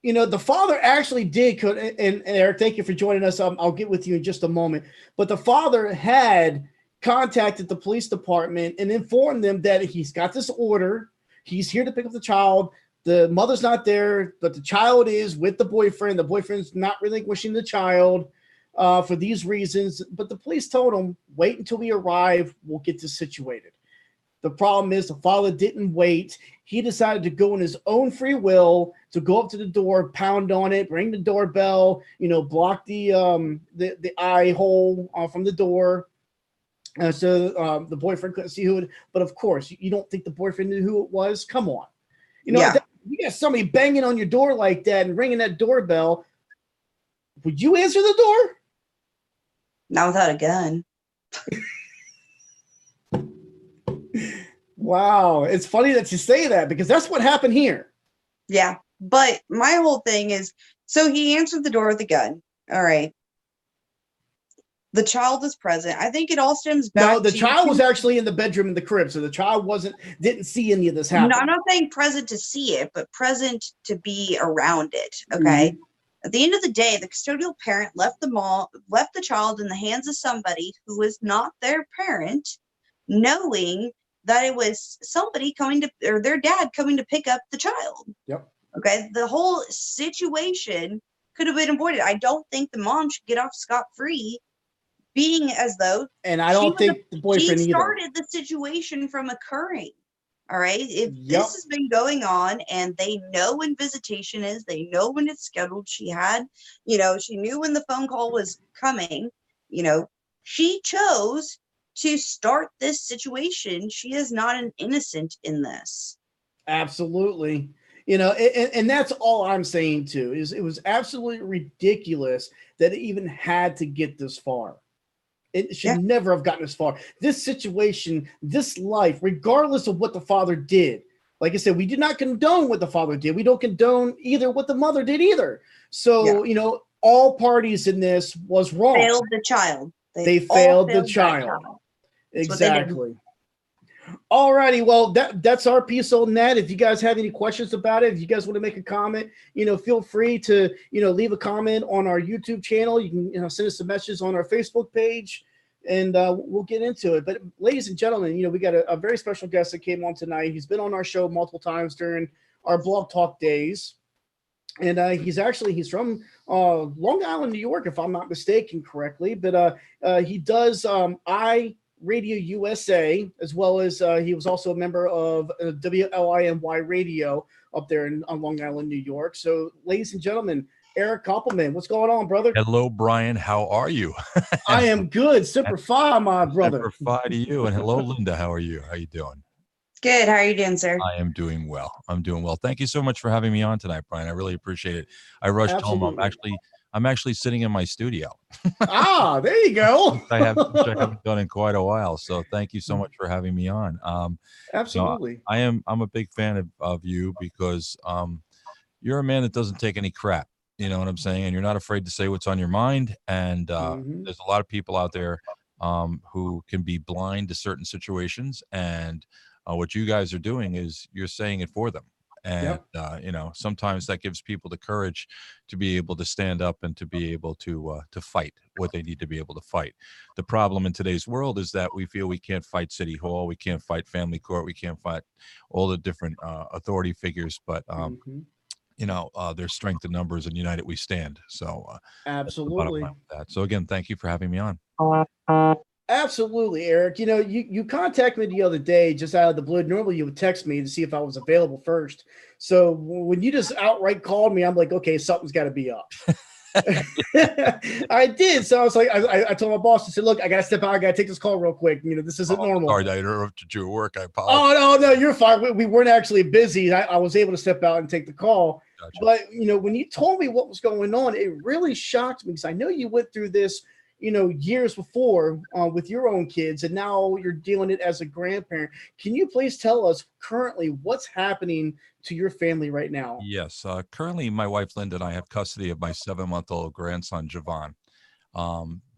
the father actually did, and Eric, thank you for joining us. I'll get with you in just a moment. But the father had contacted the police department and informed them that he's got this order. He's here to pick up the child. The mother's not there, but the child is with the boyfriend. The boyfriend's not relinquishing the child for these reasons. But the police told him, wait until we arrive. We'll get this situated. The problem is the father didn't wait. He decided to go in his own free will to go up to the door, pound on it, ring the doorbell, block the eye hole from the door. So the boyfriend couldn't see who it. But of course, you don't think the boyfriend knew who it was? Come on. Yeah. You got somebody banging on your door like that and ringing that doorbell. Would you answer the door? Not without a gun. Wow. It's funny that you say that because that's what happened here. Yeah. But my whole thing is, so he answered the door with a gun. All right. The child is present. I think it all stems back No, the child was actually in the bedroom in the crib, so the child didn't see any of this happen. No, I'm not saying present to see it, but present to be around it. Okay. Mm-hmm. At the end of the day, the custodial parent left the child in the hands of somebody who was not their parent, knowing that it was somebody or their dad coming to pick up the child. Yep. Okay. The whole situation could have been avoided. I don't think the mom should get off scot-free, being as though, and I don't think the boyfriend she started the situation from occurring. All right. If this has been going on and they know when visitation is, they know when it's scheduled. She knew when the phone call was coming, she chose to start this situation. She is not an innocent in this. Absolutely. And that's all I'm saying too, is it was absolutely ridiculous that it even had to get this far. It should never have gotten this far. This situation, this life, regardless of what the father did. Like I said, we did not condone what the father did. We don't condone either what the mother did either. So, all parties in this was wrong. Failed the child. They failed the child. Exactly. All righty. Well, that's our piece on that. If you guys have any questions about it, if you guys want to make a comment, feel free to, leave a comment on our YouTube channel. You can, send us a message on our Facebook page, and we'll get into it. But ladies and gentlemen, we got a very special guest that came on tonight. He's been on our show multiple times during our Blog Talk days. and he's from Long Island, New York, if I'm not mistaken correctly. But he does I Radio USA, as well as he was also a member of WLINY Radio up there in on Long Island, New York. So, ladies and gentlemen, Eric Koppelman, what's going on, brother? Hello, Brian. How are you? I am good, super fine, my brother. Semper Fi to you. And hello, Linda. How are you? How are you doing? Good. How are you doing, sir? I am doing well. I'm doing well. Thank you so much for having me on tonight, Brian. I really appreciate it. I rushed Absolutely. home. I'm actually sitting in my studio. There you go. which I haven't done in quite a while. So thank you so much for having me on. Absolutely. I'm a big fan of you because you're a man that doesn't take any crap. You know what I'm saying? And you're not afraid to say what's on your mind. And there's a lot of people out there who can be blind to certain situations. And what you guys are doing is you're saying it for them. And, sometimes that gives people the courage to be able to stand up and to be able to fight what they need to be able to fight. The problem in today's world is that we feel we can't fight City Hall. We can't fight family court. We can't fight all the different authority figures. But there's strength in numbers, and united we stand. So absolutely. That. So again, thank you for having me on. Absolutely, Eric. You contacted me the other day just out of the blue. Normally you would text me to see if I was available first. So when you just outright called me, I'm like, okay, something's got to be up. I did. So I was like, I told my boss, I said, look, I got to step out. I got to take this call real quick. This isn't normal. Sorry, I interrupted you at work. I apologize. Oh, no, you're fine. We weren't actually busy. I was able to step out and take the call. Gotcha. But, when you told me what was going on, it really shocked me because I know you went through this years before with your own kids, and now you're dealing it as a grandparent. Can you please tell us currently what's happening to your family right now? Yes. Currently, my wife, Linda, and I have custody of my 7-month-old grandson, Javon.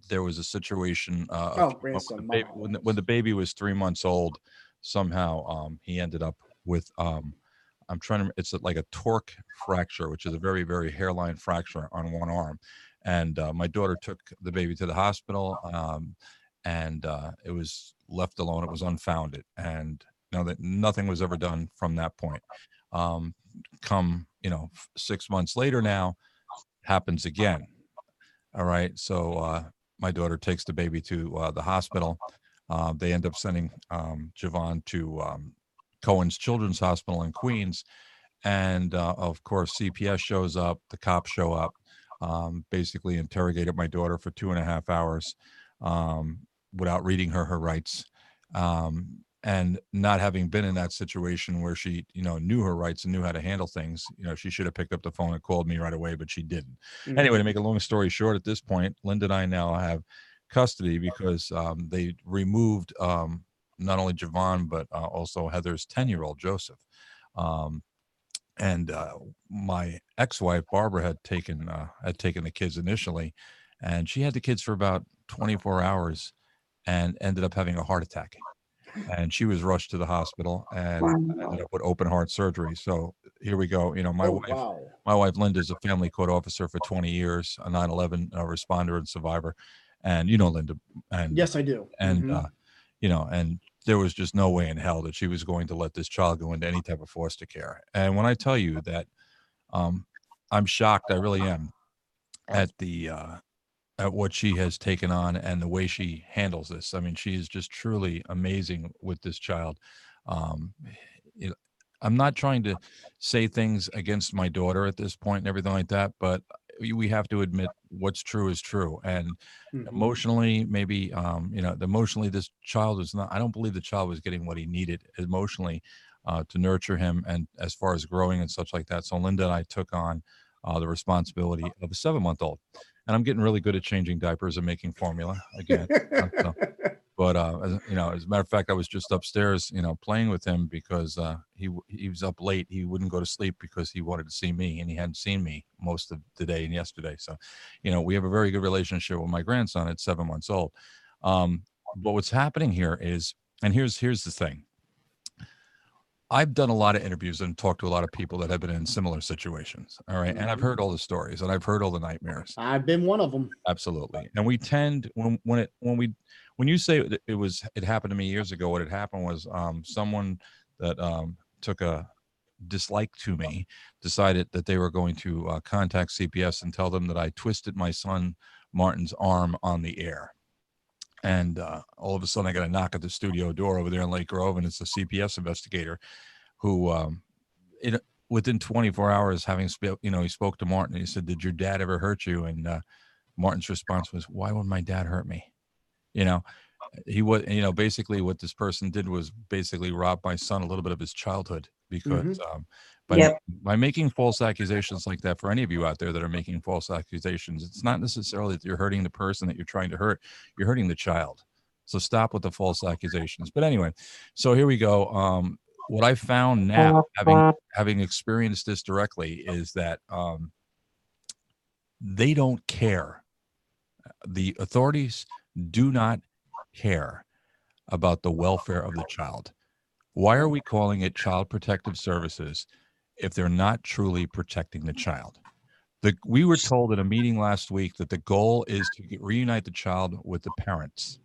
There was a situation when the baby was 3 months old. Somehow he ended up with, it's like a torque fracture, which is a very, very hairline fracture on one arm. And my daughter took the baby to the hospital, and it was left alone. It was unfounded, and that nothing was ever done from that point. 6 months later, now happens again. All right, so my daughter takes the baby to the hospital. They end up sending Javon to Cohen's Children's Hospital in Queens, and of course CPS shows up. The cops show up. Basically interrogated my daughter for 2.5 hours without reading her rights, and not having been in that situation where she knew her rights and knew how to handle things. She should have picked up the phone and called me right away, but she didn't. Mm-hmm. Anyway, to make a long story short, at this point, Linda and I now have custody because they removed not only Javon but also Heather's 10-year-old Joseph. And my ex-wife Barbara had taken the kids initially, and she had the kids for about 24 hours, and ended up having a heart attack. And she was rushed to the hospital and ended up with open heart surgery. So here we go. My wife Linda is a family court officer for 20 years, a 9/11 responder and survivor, and Linda. And yes, I do. And and there was just no way in hell that she was going to let this child go into any type of foster care. And when I tell you that, I'm shocked, I really am, at what she has taken on and the way she handles this. I mean, she is just truly amazing with this child. I'm not trying to say things against my daughter at this point and everything like that, but we have to admit what's true is true. And emotionally, maybe, emotionally, this child is not, I don't believe the child was getting what he needed emotionally to nurture him, and as far as growing and such like that. So Linda and I took on the responsibility of a 7-month-old, and I'm getting really good at changing diapers and making formula again. But as a matter of fact, I was just upstairs, playing with him because he was up late. He wouldn't go to sleep because he wanted to see me, and he hadn't seen me most of the day and yesterday. So, we have a very good relationship with my grandson at 7 months old. But what's happening here is, and here's the thing. I've done a lot of interviews and talked to a lot of people that have been in similar situations. All right. And I've heard all the stories, and I've heard all the nightmares. I've been one of them. Absolutely. And we tend, when you say it happened to me years ago, what had happened was someone that took a dislike to me decided that they were going to contact CPS and tell them that I twisted my son Martin's arm on the air. And all of a sudden I got a knock at the studio door over there in Lake Grove, and it's a CPS investigator who within 24 hours having he spoke to Martin, and he said, "Did your dad ever hurt you?" And Martin's response was, "Why would my dad hurt me?" He was, basically what this person did was basically rob my son a little bit of his childhood, because by making false accusations like that, for any of you out there that are making false accusations, it's not necessarily that you're hurting the person that you're trying to hurt, you're hurting the child. So stop with the false accusations. But anyway, so here we go. What I found now, having experienced this directly, is that they don't care. The authorities do not care about the welfare of the child. Why are we calling it Child Protective Services if they're not truly protecting the child? We were told at a meeting last week that the goal is to reunite the child with the parents.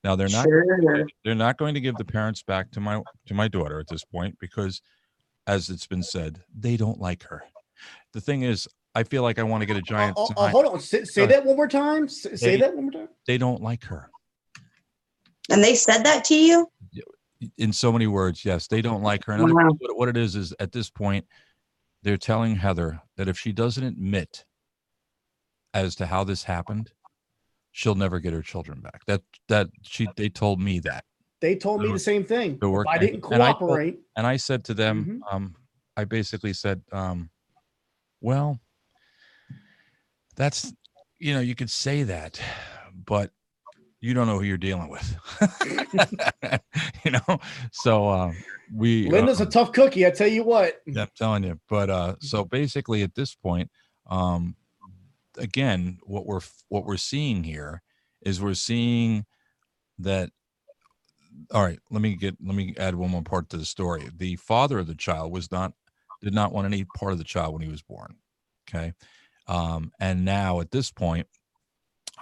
Now they're not going to give the parents back to my daughter at this point, because, as it's been said, they don't like her. The thing is, I feel like I want to get a giant sign. Hold on, say that one more time. Say that one more time. They don't like her. And they said that to you? In so many words, yes, they don't like her. And what it is at this point, they're telling Heather that if she doesn't admit as to how this happened, she'll never get her children back. They told me that. They told me the same thing. I didn't cooperate. And I said to them, I basically said, well, that's, you could say that, but you don't know who you're dealing with. So Linda's a tough cookie, I tell you what. Yeah, I'm telling you. But so basically at this point, again, what we're seeing here is we're seeing that. All right, let me add one more part to the story. The father of the child did not want any part of the child when he was born. Okay. And now at this point,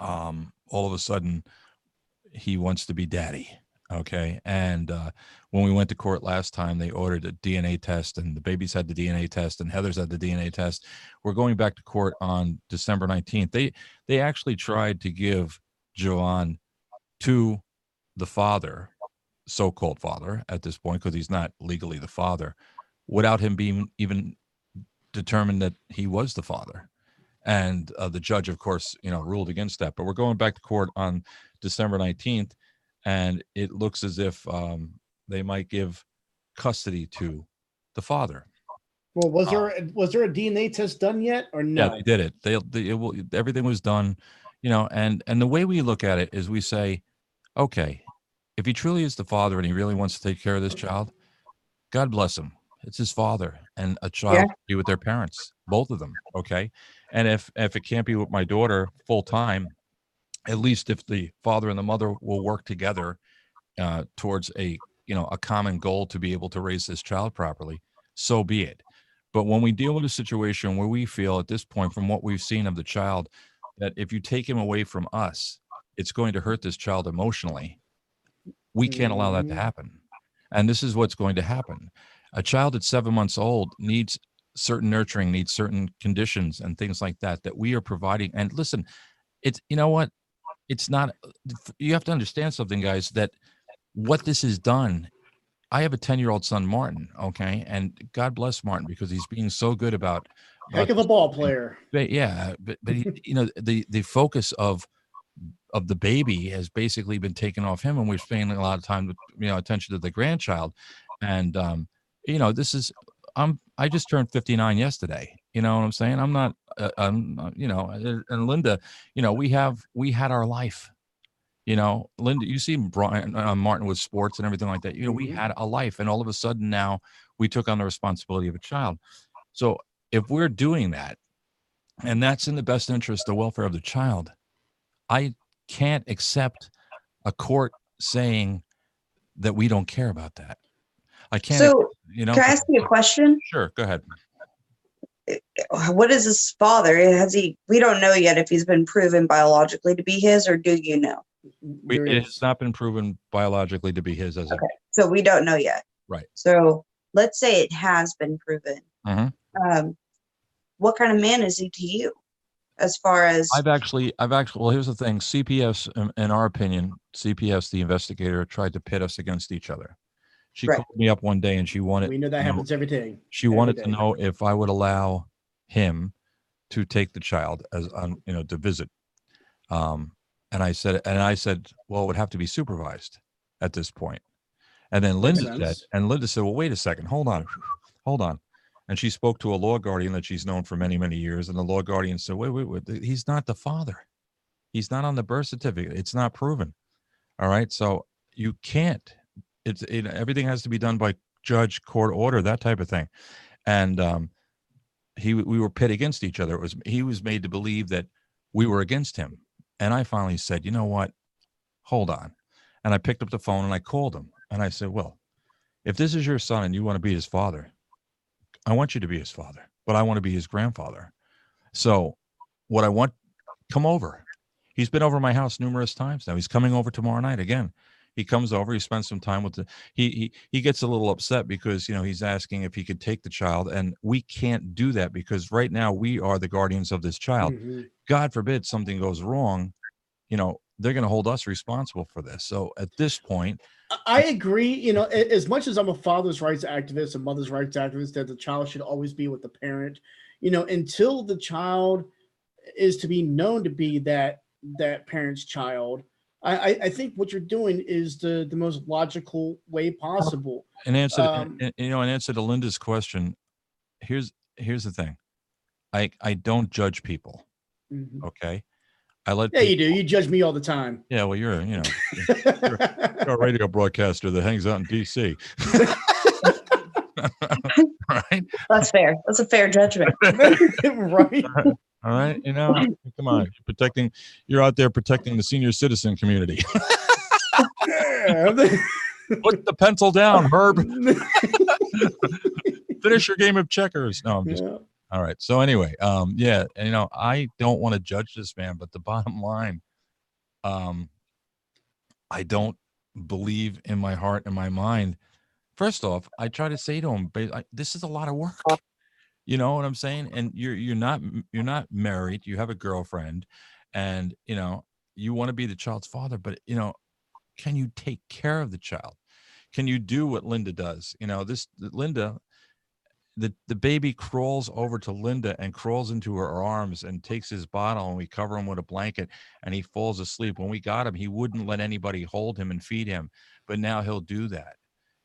all of a sudden he wants to be daddy. Okay. And when we went to court last time, they ordered a DNA test, and the babies had the DNA test, and Heather's had the DNA test. We're going back to court on December 19th. They actually tried to give Jovan to the father, so-called father at this point, because he's not legally the father, without him being even determined that he was the father. And the judge, of course, ruled against that. But we're going back to court on December 19th, and it looks as if they might give custody to the father. Well, was there a DNA test done yet, or no? Yeah, they did it. Everything was done, and the way we look at it is we say, okay, if he truly is the father and he really wants to take care of this child, God bless him. It's his father, and a child be with their parents, both of them. Okay. And if it can't be with my daughter full time, at least if the father and the mother will work together towards a common goal to be able to raise this child properly, so be it. But when we deal with a situation where we feel at this point, from what we've seen of the child, that if you take him away from us, it's going to hurt this child emotionally, we can't allow that to happen. And this is what's going to happen. A child at 7 months old needs certain nurturing, needs certain conditions and things like that we are providing. And listen, it's, it's not, you have to understand something, guys, that what this has done, I have a 10-year-old son, Martin. Okay. And God bless Martin, because he's being so good about heck of a ball player. But yeah, but he, the focus of the baby has basically been taken off him, and we're spending a lot of time with, attention to the grandchild. And, this is, I just turned 59 yesterday. You know what I'm saying? I'm not, and Linda, we had our life, Linda, you see Brian, Martin with sports and everything like that. We had a life, and all of a sudden now we took on the responsibility of a child. So if we're doing that, and that's in the best interest, the welfare of the child, I can't accept a court saying that we don't care about that. I can't. So, can I ask you a question? Sure, go ahead. What is his father? We don't know yet if he's been proven biologically to be his, or do you know? It has not been proven biologically to be his as okay. So we don't know yet. Right. So let's say it has been proven. What kind of man is he to you? As far as I've actually, well, here's the thing. CPS, in our opinion, CPS, the investigator, tried to pit us against each other. She Right. called me up one day and she wanted, We know that happens every day. she wanted to know if I would allow him to take the child as to visit. And I said, well, it would have to be supervised at this point. And then Linda said, well, wait a second, hold on. And she spoke to a law guardian that she's known for many, many years. And the law guardian said, wait, he's not the father. He's not on the birth certificate. It's not proven. All right. So you can't, everything has to be done by judge, court order, that type of thing. And we were pit against each other. He was made to believe that we were against him. And I finally said, you know what? Hold on. And I picked up the phone and I called him. And I said, well, if this is your son and you want to be his father, I want you to be his father, but I want to be his grandfather. So come over. He's been over my house numerous times now. He's coming over tomorrow night again. He comes over, he spends some time with he gets a little upset because, he's asking if he could take the child, and we can't do that because right now we are the guardians of this child. God forbid something goes wrong, they're going to hold us responsible for this. So at this point, I agree. As much as I'm a father's rights activist, a mother's rights activist, that the child should always be with the parent, until the child is to be known to be that parent's child. I think what you're doing is the most logical way possible. In answer to Linda's question, here's the thing. I don't judge people. Okay. You do. You judge me all the time. Yeah, well, you're a radio broadcaster that hangs out in DC. Right? That's fair. That's a fair judgment. Right. All right. Come on. You're out there protecting the senior citizen community. Put the pencil down, Herb. Finish your game of checkers. No, I'm just all right. So anyway, I don't want to judge this man, but the bottom line, I don't believe in my heart and my mind. First off, I try to say to him, this is a lot of work. You know what I'm saying? And you're not married. You have a girlfriend, and you want to be the child's father, but can you take care of the child? Can you do what Linda does? Linda, the baby crawls over to Linda and crawls into her arms and takes his bottle, and we cover him with a blanket and he falls asleep. When we got him, he wouldn't let anybody hold him and feed him, but now he'll do that.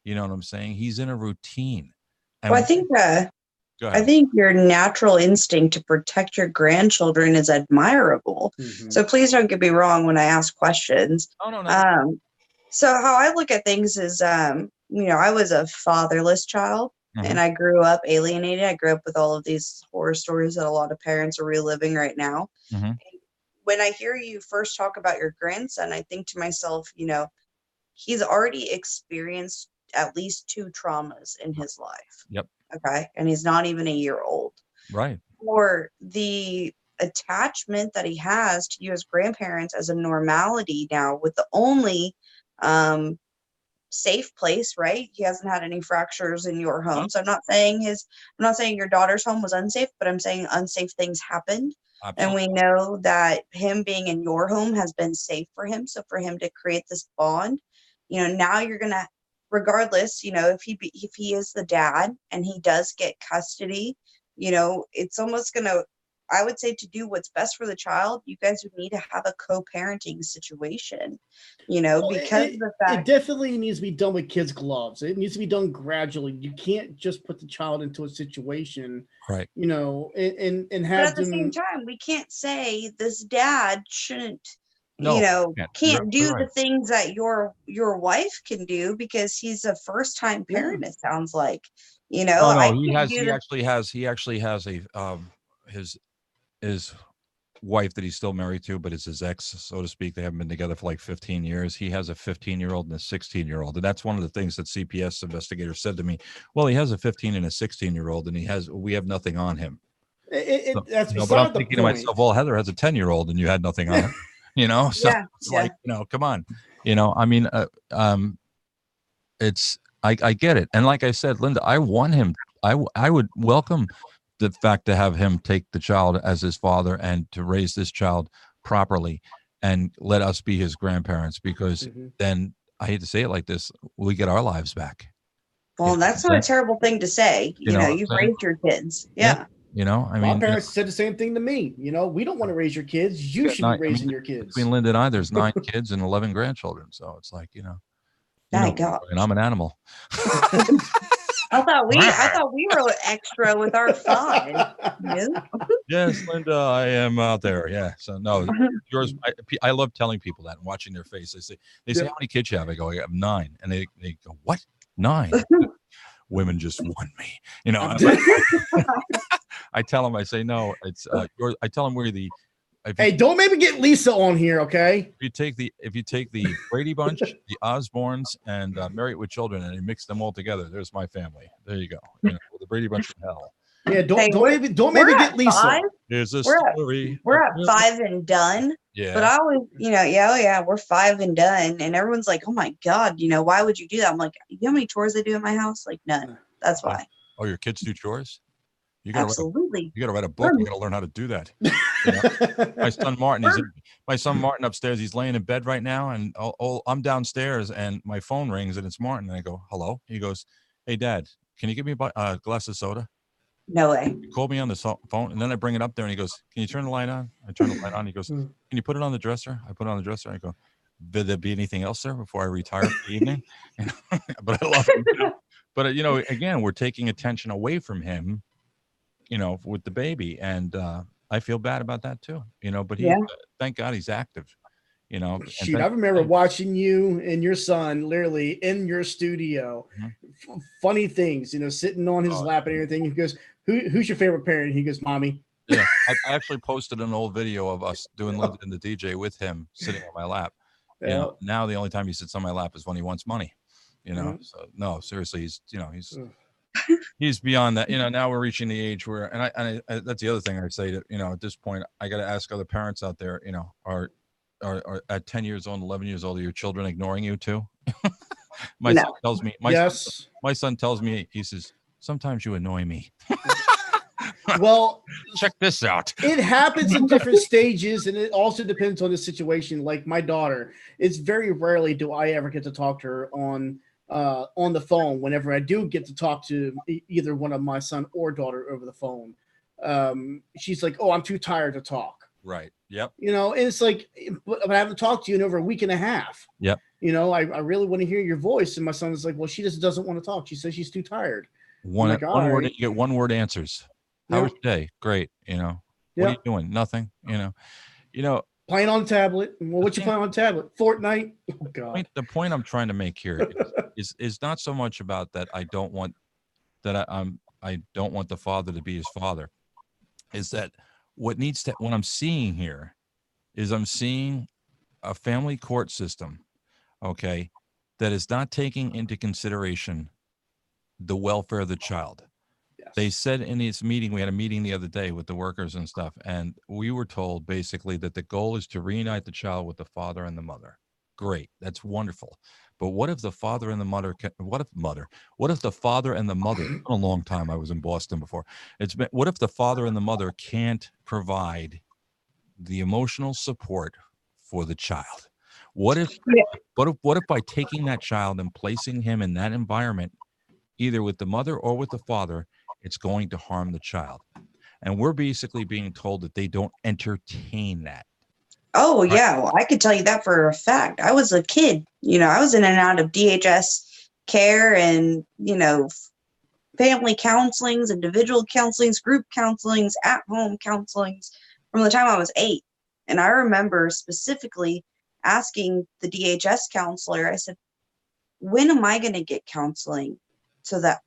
You know what I'm saying? He's in a routine. And well, I think your natural instinct to protect your grandchildren is admirable. So please don't get me wrong when I ask questions. Oh, no. So how I look at things is, I was a fatherless child. And I grew up alienated. I grew up with all of these horror stories that a lot of parents are reliving right now. And when I hear you first talk about your grandson, I think to myself, he's already experienced at least 2 traumas in his life. Yep. Okay. And he's not even a year old. Right. Or the attachment that he has to you as grandparents as a normality now, with the only safe place, right? He hasn't had any fractures in your home. So I'm not saying your daughter's home was unsafe, but I'm saying unsafe things happened. Absolutely. And we know that him being in your home has been safe for him. So for him to create this bond, now you're going to, regardless, if he is the dad and he does get custody, it's almost going to, I would say, to do what's best for the child, you guys would need to have a co-parenting situation, because of the fact it definitely needs to be done with kids' gloves. It needs to be done gradually. You can't just put the child into a situation, right? And have but at the same time, we can't say this dad shouldn't, can't do the things that your wife can do because he's a first-time parent. It sounds like, he actually has his wife that he's still married to, but it's his ex, so to speak. They haven't been together for like 15 years. He has a 15-year-old and a 16-year-old. And that's one of the things that CPS investigators said to me. Well, he has a 15 and a 16-year-old, and we have nothing on him. That's but I'm thinking to myself, well, Heather has a 10-year-old and you had nothing on him. So it's like, come on, it's I get it. And like I said, Linda, I want him. I would welcome the fact to have him take the child as his father and to raise this child properly and let us be his grandparents, because then I hate to say it like this, we get our lives back. Well, that's not a terrible thing to say. You know what I'm You've saying? raised your kids. Yeah. Yeah. You know, I My mean, parents said the same thing to me. You know, we don't want to raise your kids. You should be raising your kids. Between Linda and I, there's 9 kids and 11 grandchildren. So it's like, My God. and I'm an animal. I thought we were extra with our 5. Yes, Linda, I am out there. Yeah. So no, yours. I love telling people that and watching their face. They say, how many kids you have? I go, I have 9, and they go, what? 9? Women just want me. I tell them, I say, no, it's yours. I tell them we're the. Hey, don't maybe get Lisa on here, okay? If you take the Brady Bunch, the Osbournes, and Married with Children, and you mix them all together, there's my family. There you go. The Brady Bunch from hell. Yeah, don't maybe get Lisa. 5. Here's a story. We're at 5 and done. Yeah. But I always, we're 5 and done, and everyone's like, "Oh my God, why would you do that?" I'm like, "You know how many chores I do in my house? Like none. That's why." Oh, your kids do chores? Absolutely. You got to write a book. You got to learn how to do that. My son Martin upstairs. He's laying in bed right now, and I'm downstairs, and my phone rings, and it's Martin. And I go, "Hello." He goes, "Hey, Dad, can you give me a glass of soda?" No way. He called me on the phone, and then I bring it up there, and he goes, "Can you turn the light on?" I turn the light on. He goes, "Can you put it on the dresser?" I put it on the dresser. I go, "Will there be anything else, sir, before I retire for the evening?" But I love him. But again, we're taking attention away from him, with the baby, and I feel bad about that too. But he, thank God, he's active. Shoot, I remember watching you and your son literally in your studio. Funny things, sitting on his lap and everything. He goes, "Who's your favorite parent?" He goes, "Mommy." Yeah, I actually posted an old video of us doing Linda and the DJ with him sitting on my lap. Now the only time he sits on my lap is when he wants money. So no, seriously, he's beyond that. Now we're reaching the age where, and I that's the other thing I say that, at this point, I got to ask other parents out there, are at 10 years old, 11 years old, are your children ignoring you too? My son tells me, my son tells me, he says, "Sometimes you annoy me." Well, check this out. It happens in different stages, and it also depends on the situation. Like my daughter, it's very rarely do I ever get to talk to her on the phone. Whenever I do get to talk to either one of my son or daughter over the phone, she's like, "Oh, I'm too tired to talk." Right. Yep. And it's like, but I haven't talked to you in over a week and a half. Yep. I really want to hear your voice. And my son is like, "Well, she just doesn't want to talk. She says she's too tired." One word, you get one word answers. How was your day? Great. What are you doing? Nothing. Playing on tablet. Well, what you playing on tablet? Fortnite. Oh God. The point I'm trying to make here is not so much about that. I don't want the father to be his father. Is that what I'm seeing here is I'm seeing a family court system, okay, that is not taking into consideration the welfare of the child. Yes. They said in this meeting, we had a meeting the other day with the workers and stuff, and we were told basically that the goal is to reunite the child with the father and the mother. Great. That's wonderful. But what if the father and the mother, what if the father and the mother, it's been a long time, I was in Boston before. What if the father and the mother can't provide the emotional support for the child? What if by taking that child and placing him in that environment, either with the mother or with the father, it's going to harm the child? And we're basically being told that they don't entertain that. Oh, yeah. Well, I could tell you that for a fact. I was a kid, I was in and out of DHS care and, family counselings, individual counselings, group counselings, at-home counselings from the time I was 8. And I remember specifically asking the DHS counselor, I said, when am I going to get counseling so that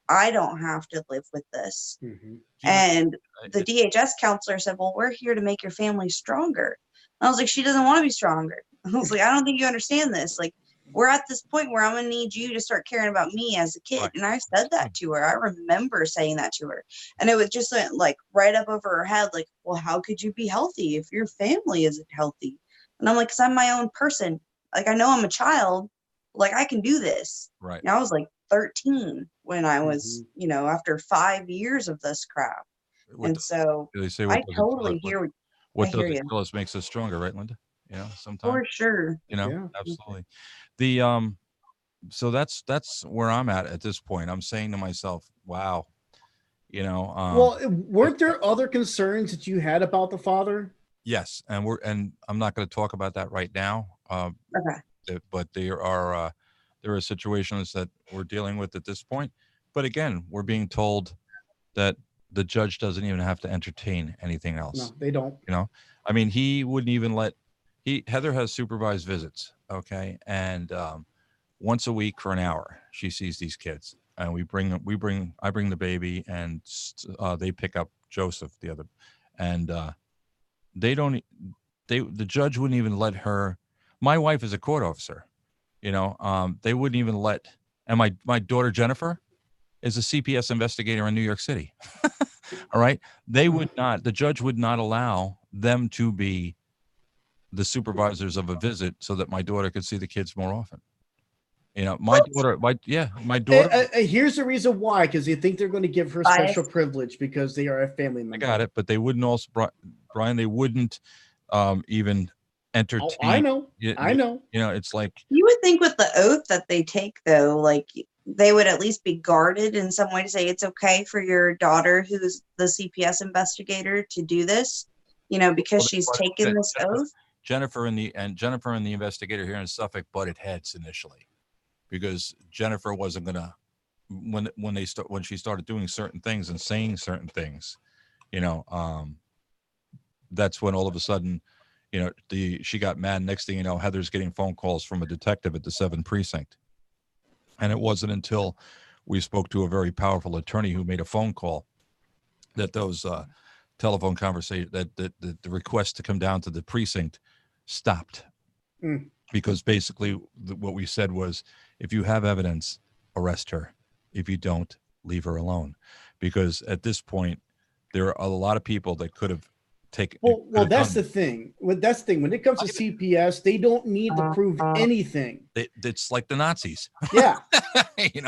I don't have to live with this? Mm-hmm. And the DHS counselor said, well, we're here to make your family stronger. I was like, she doesn't want to be stronger. I was like, I don't think you understand this. Like, we're at this point where I'm going to need you to start caring about me as a kid. Right. And I said that to her. I remember saying that to her. And it was just like right up over her head. Like, well, how could you be healthy if your family isn't healthy? And I'm like, because I'm my own person. Like, I know I'm a child. Like, I can do this. Right. And I was like 13 when I was, after 5 years of this crap. What And so they say I what doesn't kill totally us, hear, I what hear doesn't you kill us makes us stronger, right, Linda? Sometimes, for sure. Yeah. absolutely. The so that's where I'm at this point. I'm saying to myself, wow, Well, weren't there other concerns that you had about the father? yes, and I'm not going to talk about that right now. Okay. But there are situations that we're dealing with at this point. But again, we're being told that the judge doesn't even have to entertain anything else. No, they don't. I mean, he wouldn't even let Heather has supervised visits. Okay. And, once a week for an hour, she sees these kids, and I bring the baby, and they pick up Joseph, the other, and they don't, the judge wouldn't even let her. My wife is a court officer, they wouldn't even let, and my daughter Jennifer is a CPS investigator in New York City. All right. The judge would not allow them to be the supervisors of a visit so that my daughter could see the kids more often. My daughter, Here's the reason why, because they think they're going to give her special privilege because they are a family member. I got it, but they wouldn't also, Brian, they wouldn't even entertain. Oh, I know. It's like, you would think with the oath that they take, though, like they would at least be guarded in some way to say it's okay for your daughter, who's the CPS investigator, to do this, because she's taken this oath. Jennifer and the investigator here in Suffolk butted heads initially, because Jennifer wasn't gonna, when she started doing certain things and saying certain things, that's when all of a sudden, she got mad. Next thing you know, Heather's getting phone calls from a detective at the 7th precinct. And it wasn't until we spoke to a very powerful attorney who made a phone call that those telephone conversations, that the request to come down to the precinct stopped. Because basically what we said was, if you have evidence, arrest her. If you don't, leave her alone. Because at this point, there are a lot of people that could have taken. Well, that's the thing. That's the thing. When it comes to CPS, they don't need to prove anything. It's like the Nazis. Yeah.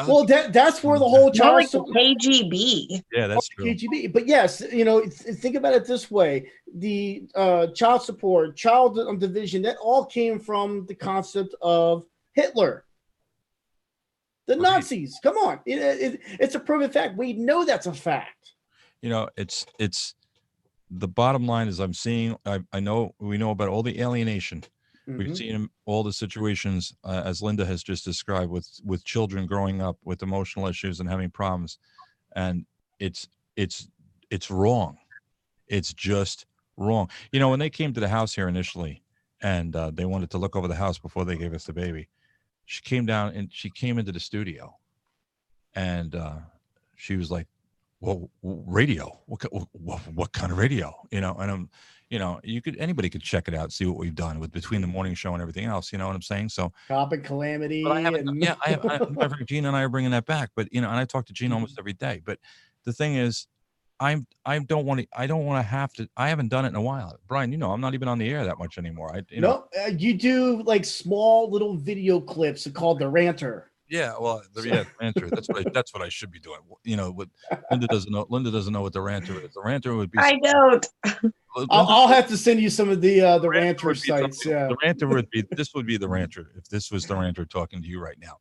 Well, that's where the whole child, like the KGB. Yeah, that's true. KGB. But yes, think about it this way: the child support, child division, that all came from the concept of Hitler. The Nazis. Come on, it's a proven fact. We know that's a fact. It's the bottom line is, I'm seeing. I know we know about all the alienation. We've seen all the situations, as Linda has just described, with children growing up with emotional issues and having problems, and it's wrong. It's just wrong. When they came to the house here initially, and they wanted to look over the house before they gave us the baby, she came down and she came into the studio, and she was like, "Well, radio? What kind of radio?" And I'm. Anybody could check it out, see what we've done with between the morning show and everything else. You know what I'm saying? So Cop and Calamity. But Gina and I are bringing that back. But and I talk to Gina almost every day. But the thing is, I don't want to have to. I haven't done it in a while, Brian. I'm not even on the air that much anymore. You do like small little video clips called the Ranter. Yeah, well, Ranter. That's what I should be doing. What Linda doesn't know. Linda doesn't know what the Ranter is. The Ranter would be. I don't. I'll have to send you some of the Ranter sites. Yeah, the Ranter would be. This would be the Ranter if this was the Ranter talking to you right now.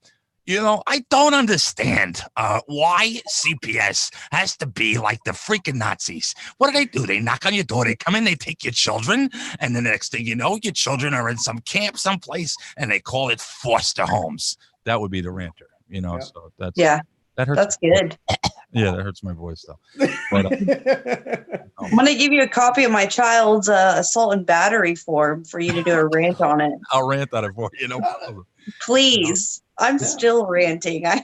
I don't understand why CPS has to be like the freaking Nazis. What do? They knock on your door, they come in, they take your children, and the next thing you know, your children are in some camp someplace, and they call it foster homes. That would be the Ranter, Yeah. So that hurts. That's good. Yeah, that hurts my voice though. But, I'm gonna give you a copy of my child's assault and battery form for you to do a rant on it. I'll rant on it for you. Please. I'm still ranting. I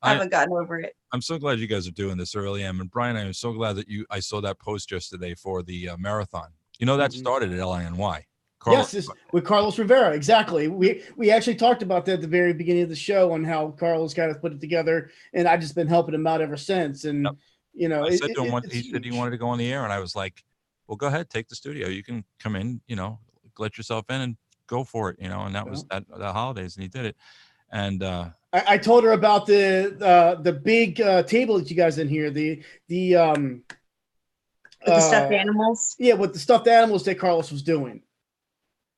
haven't gotten over it. I'm so glad you guys are doing this early. And Brian, I'm so glad that I saw that post yesterday for the marathon. That started at LINY. Yes, with Carlos Rivera. Exactly. We actually talked about that at the very beginning of the show on how Carlos kind of put it together, and I've just been helping him out ever since. And I said to him, he said he wanted to go on the air, and I was like, "Well, go ahead, take the studio. You can come in, let yourself in and go for it." And that was at the holidays, and he did it. And I told her about the big table that you guys in here. The With the stuffed animals. Yeah, with the stuffed animals that Carlos was doing.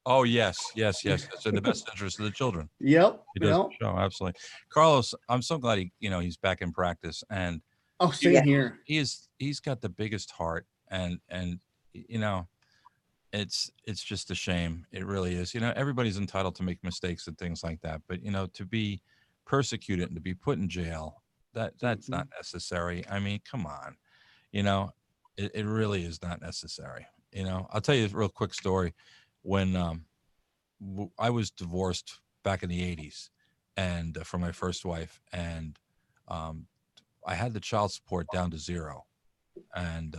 oh yes, that's in the best interest of the children. Yep. He does the show, absolutely. Carlos, I'm so glad he's back in practice, and Oh, same here. He's got the biggest heart, and it's just a shame. It really is. Everybody's entitled to make mistakes and things like that, but to be persecuted and to be put in jail, that's not necessary. I mean, come on. It really is not necessary. I'll tell you a real quick story. When I was divorced back in the 80s and from my first wife, and I had the child support down to zero, and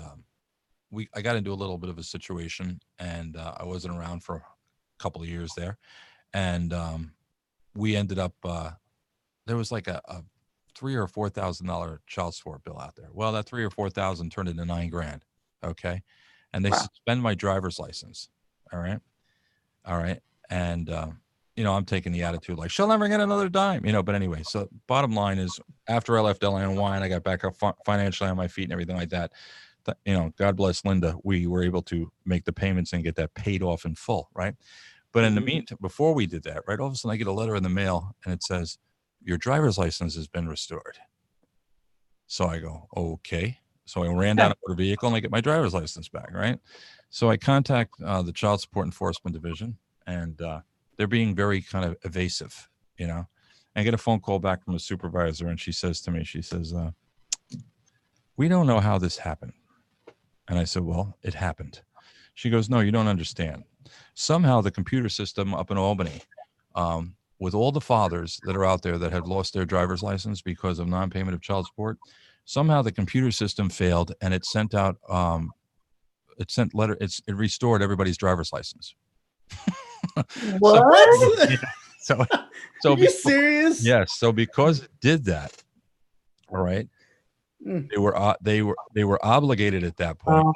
I got into a little bit of a situation, and I wasn't around for a couple of years there, and we ended up there was like a $3,000 or $4,000 child support bill out there. Well, that 3,000 or 4,000 turned into $9,000. Okay, and they suspend my driver's license. All right, and I'm taking the attitude like she'll never get another dime. But anyway, so bottom line is, after I left LNY and I got back up financially on my feet and everything like that, God bless Linda, we were able to make the payments and get that paid off in full, right? But in the meantime, before we did that, right, all of a sudden I get a letter in the mail and it says, your driver's license has been restored. So I go, okay. So I ran down a motor vehicle and I get my driver's license back, right? So I contact the Child Support Enforcement Division, and they're being very kind of evasive, I get a phone call back from a supervisor, and she says to me, we don't know how this happened. And I said, well, it happened. She goes, no, you don't understand. Somehow the computer system up in Albany, with all the fathers that are out there that have lost their driver's license because of non-payment of child support, somehow the computer system failed, and it sent out, it restored everybody's driver's license. What? So are you serious? Yes. So because it did that, all right, they were obligated at that point.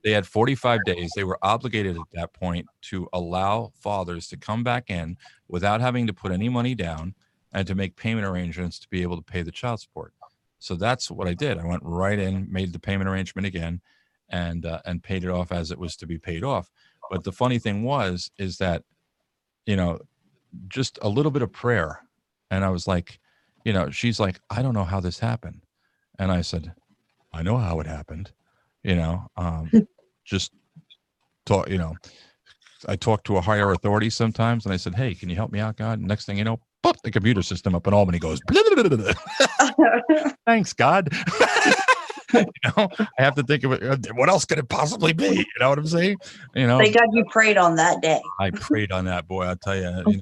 They had 45 days. They were obligated at that point to allow fathers to come back in without having to put any money down and to make payment arrangements to be able to pay the child support. So that's what I did. I went right in, made the payment arrangement again, and paid it off as it was to be paid off. But the funny thing is that, just a little bit of prayer. And I was like, she's like, I don't know how this happened. And I said, I know how it happened. Just talk, I talk to a higher authority sometimes, and I said, hey, can you help me out, God? And next thing you know, pop, the computer system up in Albany goes, blah, blah, blah, blah, blah. Thanks, God. I have to think of it. What else could it possibly be? You know what I'm saying? Thank God you prayed on that day. I prayed on that, boy. I'll tell you.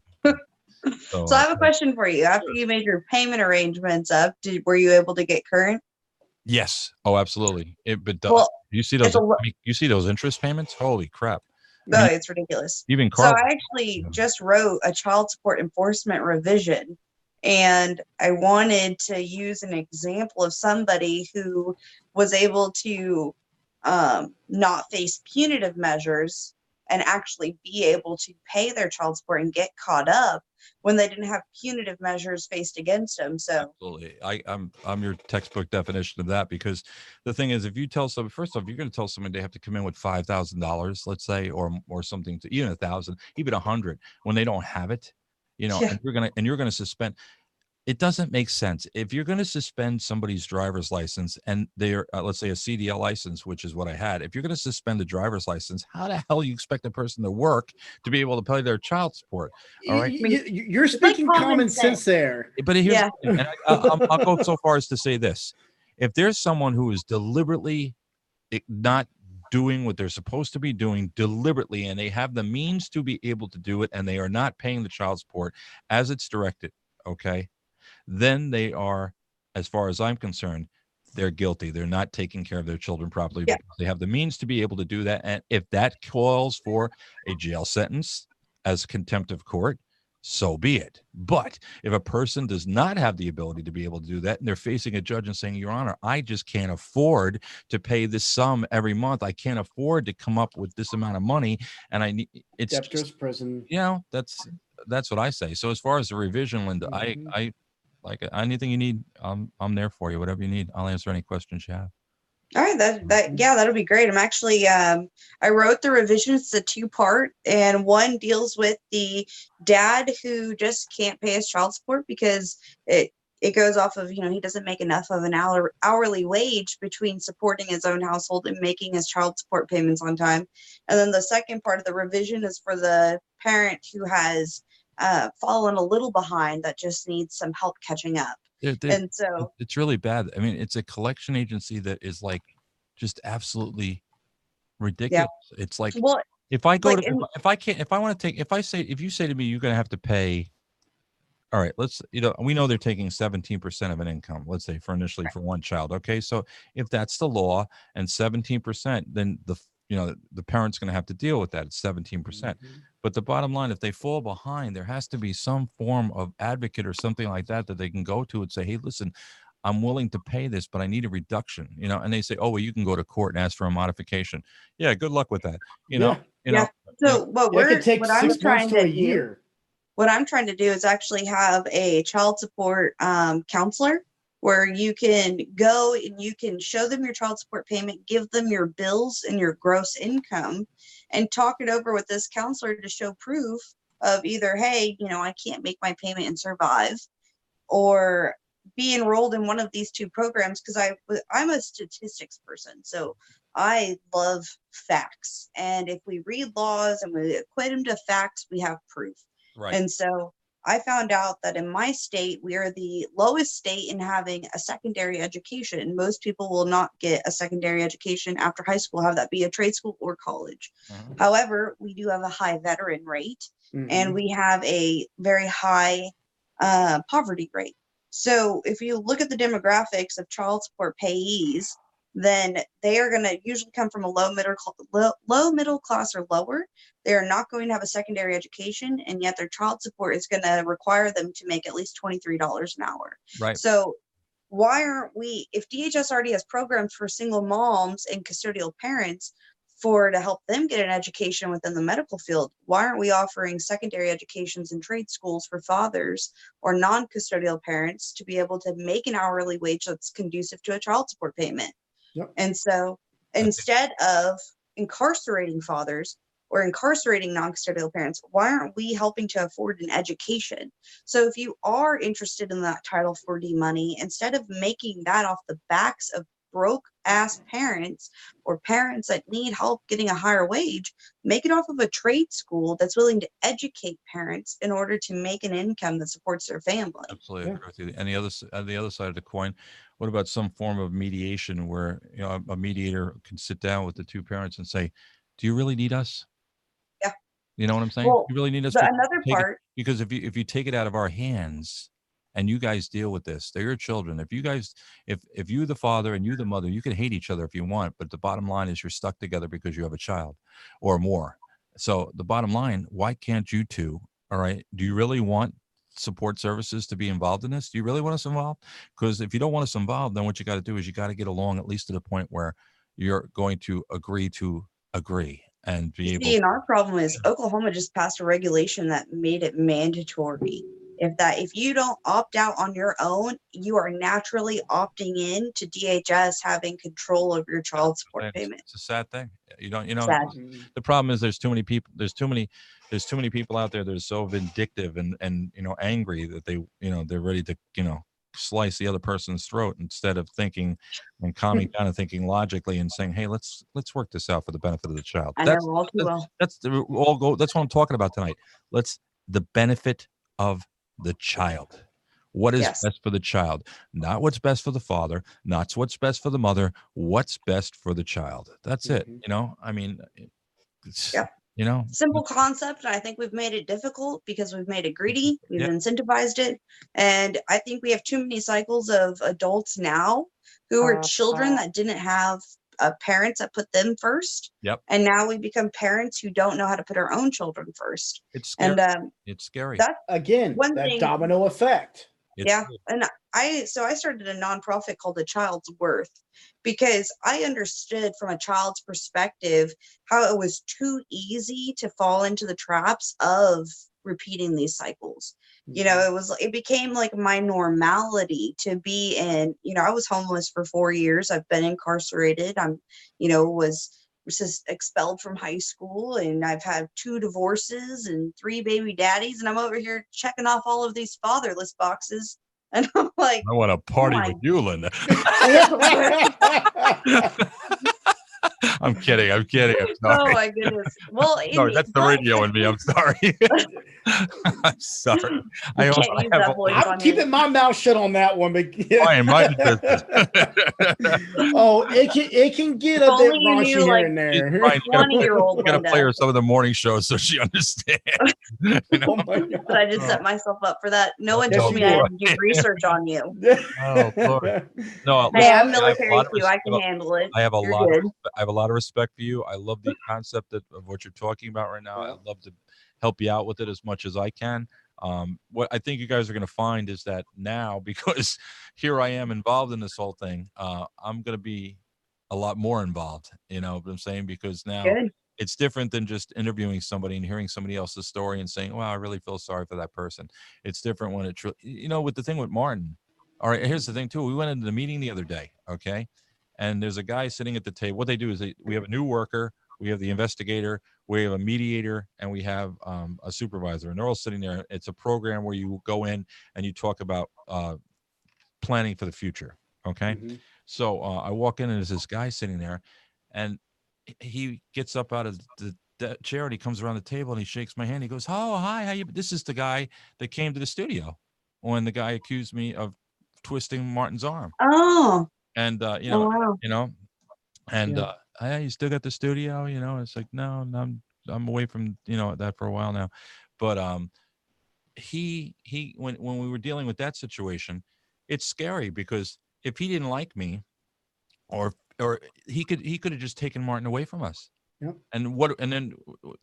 So I have a question for you. After you made your payment arrangements up, were you able to get current? Yes. Oh, absolutely. Well, you see those? You see those interest payments? Holy crap! No, it's ridiculous. Even Carl. So I actually just wrote a child support enforcement revision, and I wanted to use an example of somebody who was able to not face punitive measures and actually be able to pay their child support and get caught up when they didn't have punitive measures faced against them. So absolutely, I'm your textbook definition of that, because the thing is, if you tell somebody, first off, you're going to tell somebody they have to come in with $5,000, let's say, or something, to even 1,000, even 100, when they don't have it, and you're gonna suspend. It doesn't make sense. If you're going to suspend somebody's driver's license and they're, let's say, a CDL license, which is what I had, if you're going to suspend a driver's license, how the hell do you expect a person to work to be able to pay their child support? All right. You're speaking like common sense there. But here's, and I'll go so far as to say this. If there's someone who is deliberately not doing what they're supposed to be doing deliberately, and they have the means to be able to do it, and they are not paying the child support as it's directed, okay, then they are, as far as I'm concerned, they're guilty. They're not taking care of their children properly because they have the means to be able to do that. And if that calls for a jail sentence as contempt of court, so be it. But if a person does not have the ability to be able to do that, and they're facing a judge and saying, Your Honor, I just can't afford to pay this sum every month. I can't afford to come up with this amount of money. And I need, it's debtor's prison. That's that's what I say. So as far as the revision, Linda, Mhm. I like anything you need. I'm there for you. Whatever you need, I'll answer any questions you have. All right, yeah, that'll be great. I'm actually I wrote the revisions. It's a two-part, and one deals with the dad who just can't pay his child support because it goes off of, he doesn't make enough of an hourly wage between supporting his own household and making his child support payments on time. And then the second part of the revision is for the parent who has fallen a little behind that just needs some help catching up. And so It's really bad. I mean, it's a collection agency that is like just absolutely yeah, ridiculous. It's like well, if I go like, to and if I can't if I want to take if you say to me you're going to have to pay. All right, let's we know they're taking 17% of an income, let's say for initially for one child. Okay, so if that's the law and 17%, then the parent's going to have to deal with that. It's 17%. But the bottom line, if they fall behind, there has to be some form of advocate or something like that that they can go to and say, hey, listen, I'm willing to pay this, but I need a reduction, and they say, oh, well, you can go to court and ask for a modification. Yeah, good luck with that. Yeah. Yeah. So It could take what I'm 6 months trying to a to do, year. what I'm trying to do is actually have a child support counselor where you can go and you can show them your child support payment, give them your bills and your gross income, and talk it over with this counselor to show proof of either, hey, I can't make my payment and survive, or be enrolled in one of these two programs, because I'm a statistics person. So I love facts. And if we read laws and we equate them to facts, we have proof. Right. And so I found out that in my state, we are the lowest state in having a secondary education. Most people will not get a secondary education after high school, have that be a trade school or college. However, we do have a high veteran rate, and we have a very high poverty rate. So if you look at the demographics of child support payees, then they are going to usually come from a low middle class or lower. They are not going to have a secondary education, and yet their child support is going to require them to make at least $23 an hour. Right. So why aren't we, if DHS already has programs for single moms and custodial parents to help them get an education within the medical field, why aren't we offering secondary educations in trade schools for fathers or non-custodial parents to be able to make an hourly wage that's conducive to a child support payment? Yep. And so instead of incarcerating fathers or incarcerating non-custodial parents, why aren't we helping to afford an education? So if you are interested in that Title 4D money, instead of making that off the backs of broke ass parents or parents that need help getting a higher wage, make it off of a trade school that's willing to educate parents in order to make an income that supports their family. Absolutely agree with you. And the other side of the coin, what about some form of mediation where a mediator can sit down with the two parents and say, do you really need us? Yeah. You know what I'm saying? Well, You really need us another part, because if you take it out of our hands and you guys deal with this, they're your children. If you the father and you the mother, you can hate each other if you want, but the bottom line is you're stuck together because you have a child or more. So the bottom line, why can't you two? All right. Do you really want support services to be involved in this? Do you really want us involved? Because if you don't want us involved, then what you got to do is you got to get along at least to the point where you're going to agree and be able. And our problem is Oklahoma just passed a regulation that made it mandatory. If you don't opt out on your own, you are naturally opting in to DHS having control of your child support payment. It's a sad thing. Sad. The problem is there's too many people out there that are so vindictive and angry that they're ready to slice the other person's throat instead of thinking and calming down and thinking logically and saying, hey, let's work this out for the benefit of the child. That's what I'm talking about tonight. The benefit of the child. What is best for the child? Not what's best for the father, not what's best for the mother, what's best for the child. That's it. I mean, it's, simple concept. And I think we've made it difficult because we've made it greedy. We've incentivized it. And I think we have too many cycles of adults now who are children that didn't have parents that put them first. Yep. And now we become parents who don't know how to put our own children first. It's scary. And it's scary. That's again one that thing, domino effect. And I started a nonprofit called The Child's Worth because I understood from a child's perspective how it was too easy to fall into the traps of repeating these cycles. You know, it became like my normality to be in, you know, I was homeless for 4 years. I've been incarcerated. I'm, you know, was just expelled from high school, and I've had 2 divorces and 3 baby daddies, and I'm over here checking off all of these fatherless boxes. And I'm like, I want to party with you, Linda. I'm kidding. I'm sorry. Oh my goodness. Well, Sorry, that's the radio in me. I'm sorry. I'm sorry. I'm keeping my mouth shut on that one. But mind your business. Oh, it can get a bit raunchy here and there. 20-year-old Gotta play her some of the morning shows so she understands. You know? Oh my God. But I just set myself up for that. No one told me I had to do research on you. Oh Lord. No, hey, I'm military too. I can handle it. I have a lot of respect for you. I love the concept of what you're talking about right now. I'd love to help you out with it as much as I can. What I think you guys are going to find is that now, because here I am involved in this whole thing, I'm going to be a lot more involved, you know what I'm saying? Because now it's different than just interviewing somebody and hearing somebody else's story and saying, well, I really feel sorry for that person. It's different when it, you know, with the thing with Martin. All right, here's the thing too. We went into the meeting the other day, okay? And there's a guy sitting at the table. What they do is we have a new worker, we have the investigator, we have a mediator, and we have a supervisor. And they're all sitting there. It's a program where you go in and you talk about planning for the future, okay? So I walk in and there's this guy sitting there, and he gets up out of the chair and he comes around the table and he shakes my hand. He goes, "Oh, hi, how you?" This is the guy that came to the studio when the guy accused me of twisting Martin's arm. Oh. And you know, and hey, you still got the studio, you know? It's like, no, I'm away from, you know, that for a while now. But he when we were dealing with that situation, it's scary because if he didn't like me, or he could have just taken Martin away from us. And then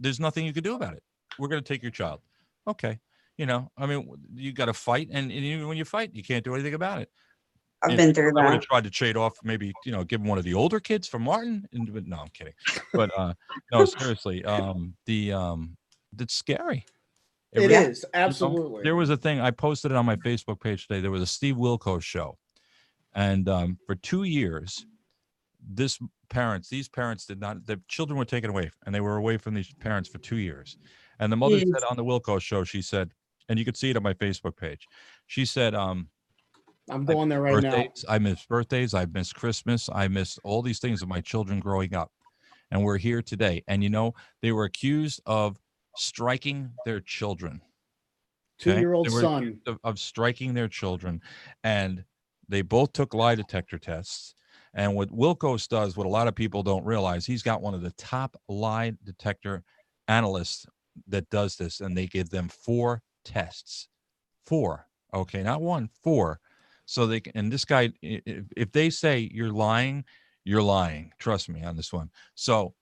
there's nothing you could do about it. We're going to take your child. Okay. You know, I mean, you got to fight, and even when you fight, you can't do anything about it. I've been through that. I would have tried to trade off, maybe, you know, give him one of the older kids for Martin. But no, I'm kidding. But no, seriously, it's scary. It is, absolutely. You know, there was a thing I posted it on my Facebook page today. There was a Steve Wilkos show, and for 2 years, these parents did not. The children were taken away, and they were away from these parents for 2 years. And the mother said on the Wilkos show, she said, and you could see it on my Facebook page. She said, I'm going there right now. I miss birthdays. I miss Christmas. I miss all these things of my children growing up. And we're here today. And, you know, they were accused of striking their children. 2-year-old son. Of striking their children. And they both took lie detector tests. And what Wilkos does, what a lot of people don't realize, he's got one of the top lie detector analysts that does this. And they give them 4 tests. 4. Okay, not 1, 4. So they can, and this guy, if they say you're lying, trust me on this one. So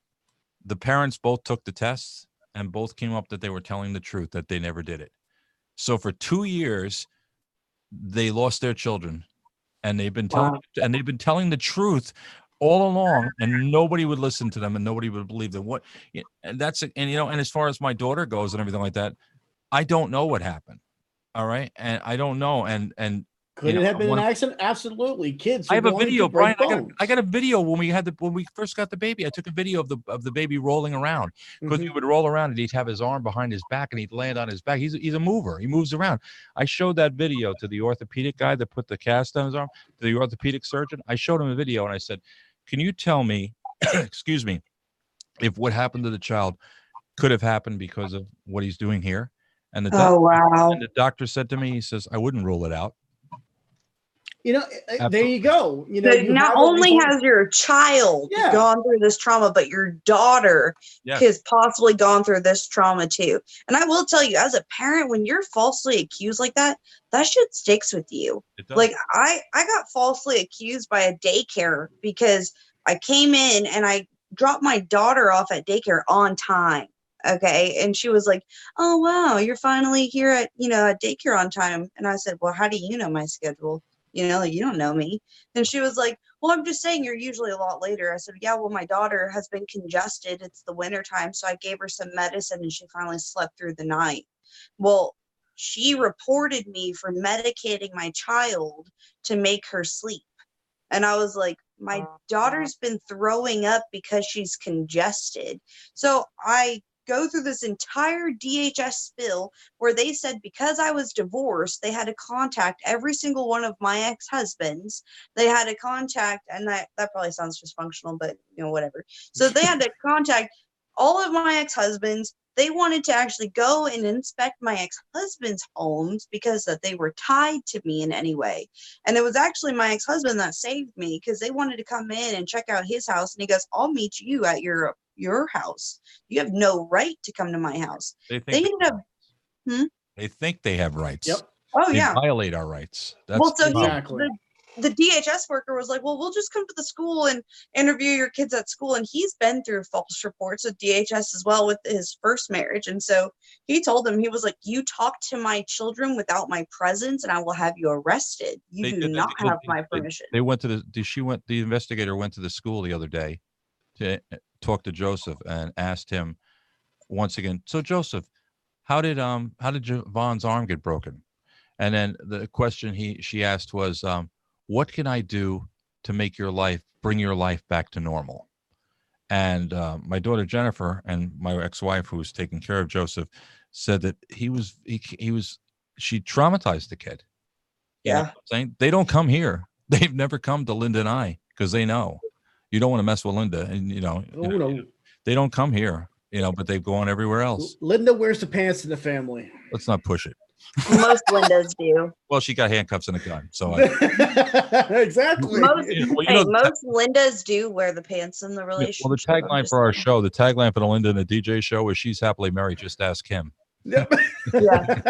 the parents both took the tests and both came up that they were telling the truth, that they never did it. So for 2 years, they lost their children, and they've been telling the truth all along, and nobody would listen to them and nobody would believe them. And you know, and as far as my daughter goes and everything like that, I don't know what happened. All right. And I don't know. And could it have been an accident? Absolutely. Kids. I have a video, Brian. I got a video when we first got the baby. I took a video of the baby rolling around, because he would roll around and he'd have his arm behind his back and he'd land on his back. He's a mover. He moves around. I showed that video to the orthopedic guy that put the cast on his arm, to the orthopedic surgeon. I showed him a video and I said, "Can you tell me, excuse me, if what happened to the child could have happened because of what he's doing here?" And the doctor said to me, he says, "I wouldn't rule it out." You know, Absolutely. There you go. You know, not only has your child gone through this trauma, but your daughter has possibly gone through this trauma too. And I will tell you, as a parent, when you're falsely accused like that, that shit sticks with you. Like I got falsely accused by a daycare because I came in and I dropped my daughter off at daycare on time. Okay. And she was like, "Oh, wow, you're finally here at daycare on time." And I said, "Well, how do you know my schedule? You know, like, you don't know me." And she was like, "Well, I'm just saying you're usually a lot later." I said, "Yeah, well, my daughter has been congested. It's the winter time." So I gave her some medicine and she finally slept through the night. Well, she reported me for medicating my child to make her sleep. And I was like, my daughter's been throwing up because she's congested. So I go through this entire DHS spill where they said because I was divorced, they had to contact every single one of my ex-husbands. They had to contact, and that probably sounds dysfunctional, but whatever. So they had to contact all of my ex-husbands. They wanted to actually go and inspect my ex-husband's homes because that they were tied to me in any way. And it was actually my ex-husband that saved me because they wanted to come in and check out his house. And he goes, I'll meet you at your house. You have no right to come to my house. They ended up. They think they have rights. Yep. Oh, they yeah. violate our rights. That's well, so exactly. The DHS worker was like, well, we'll just come to the school and interview your kids at school. And he's been through false reports with DHS as well with his first marriage. And so he told them, he was like, you talk to my children without my presence and I will have you arrested. You do not have my permission. They went to the investigator went to the school the other day to talk to Joseph and asked him once again, so Joseph, how did Javon's arm get broken? And then the question she asked was, what can I do to bring your life back to normal? And my daughter Jennifer and my ex-wife, who was taking care of Joseph, said that she traumatized the kid. You know what I'm saying? They don't come here. They've never come to Linda and I because they know you don't want to mess with Linda, and they don't come here. But they've gone everywhere else. Linda wears the pants in the family. Let's not push it. Most Lindas do. Well, she got handcuffs and a gun, so exactly. Most Lindas do wear the pants in the relationship. Well, the tagline for our show, the tagline for the Linda and the DJ show is "She's happily married. Just ask him." Yep. Yeah.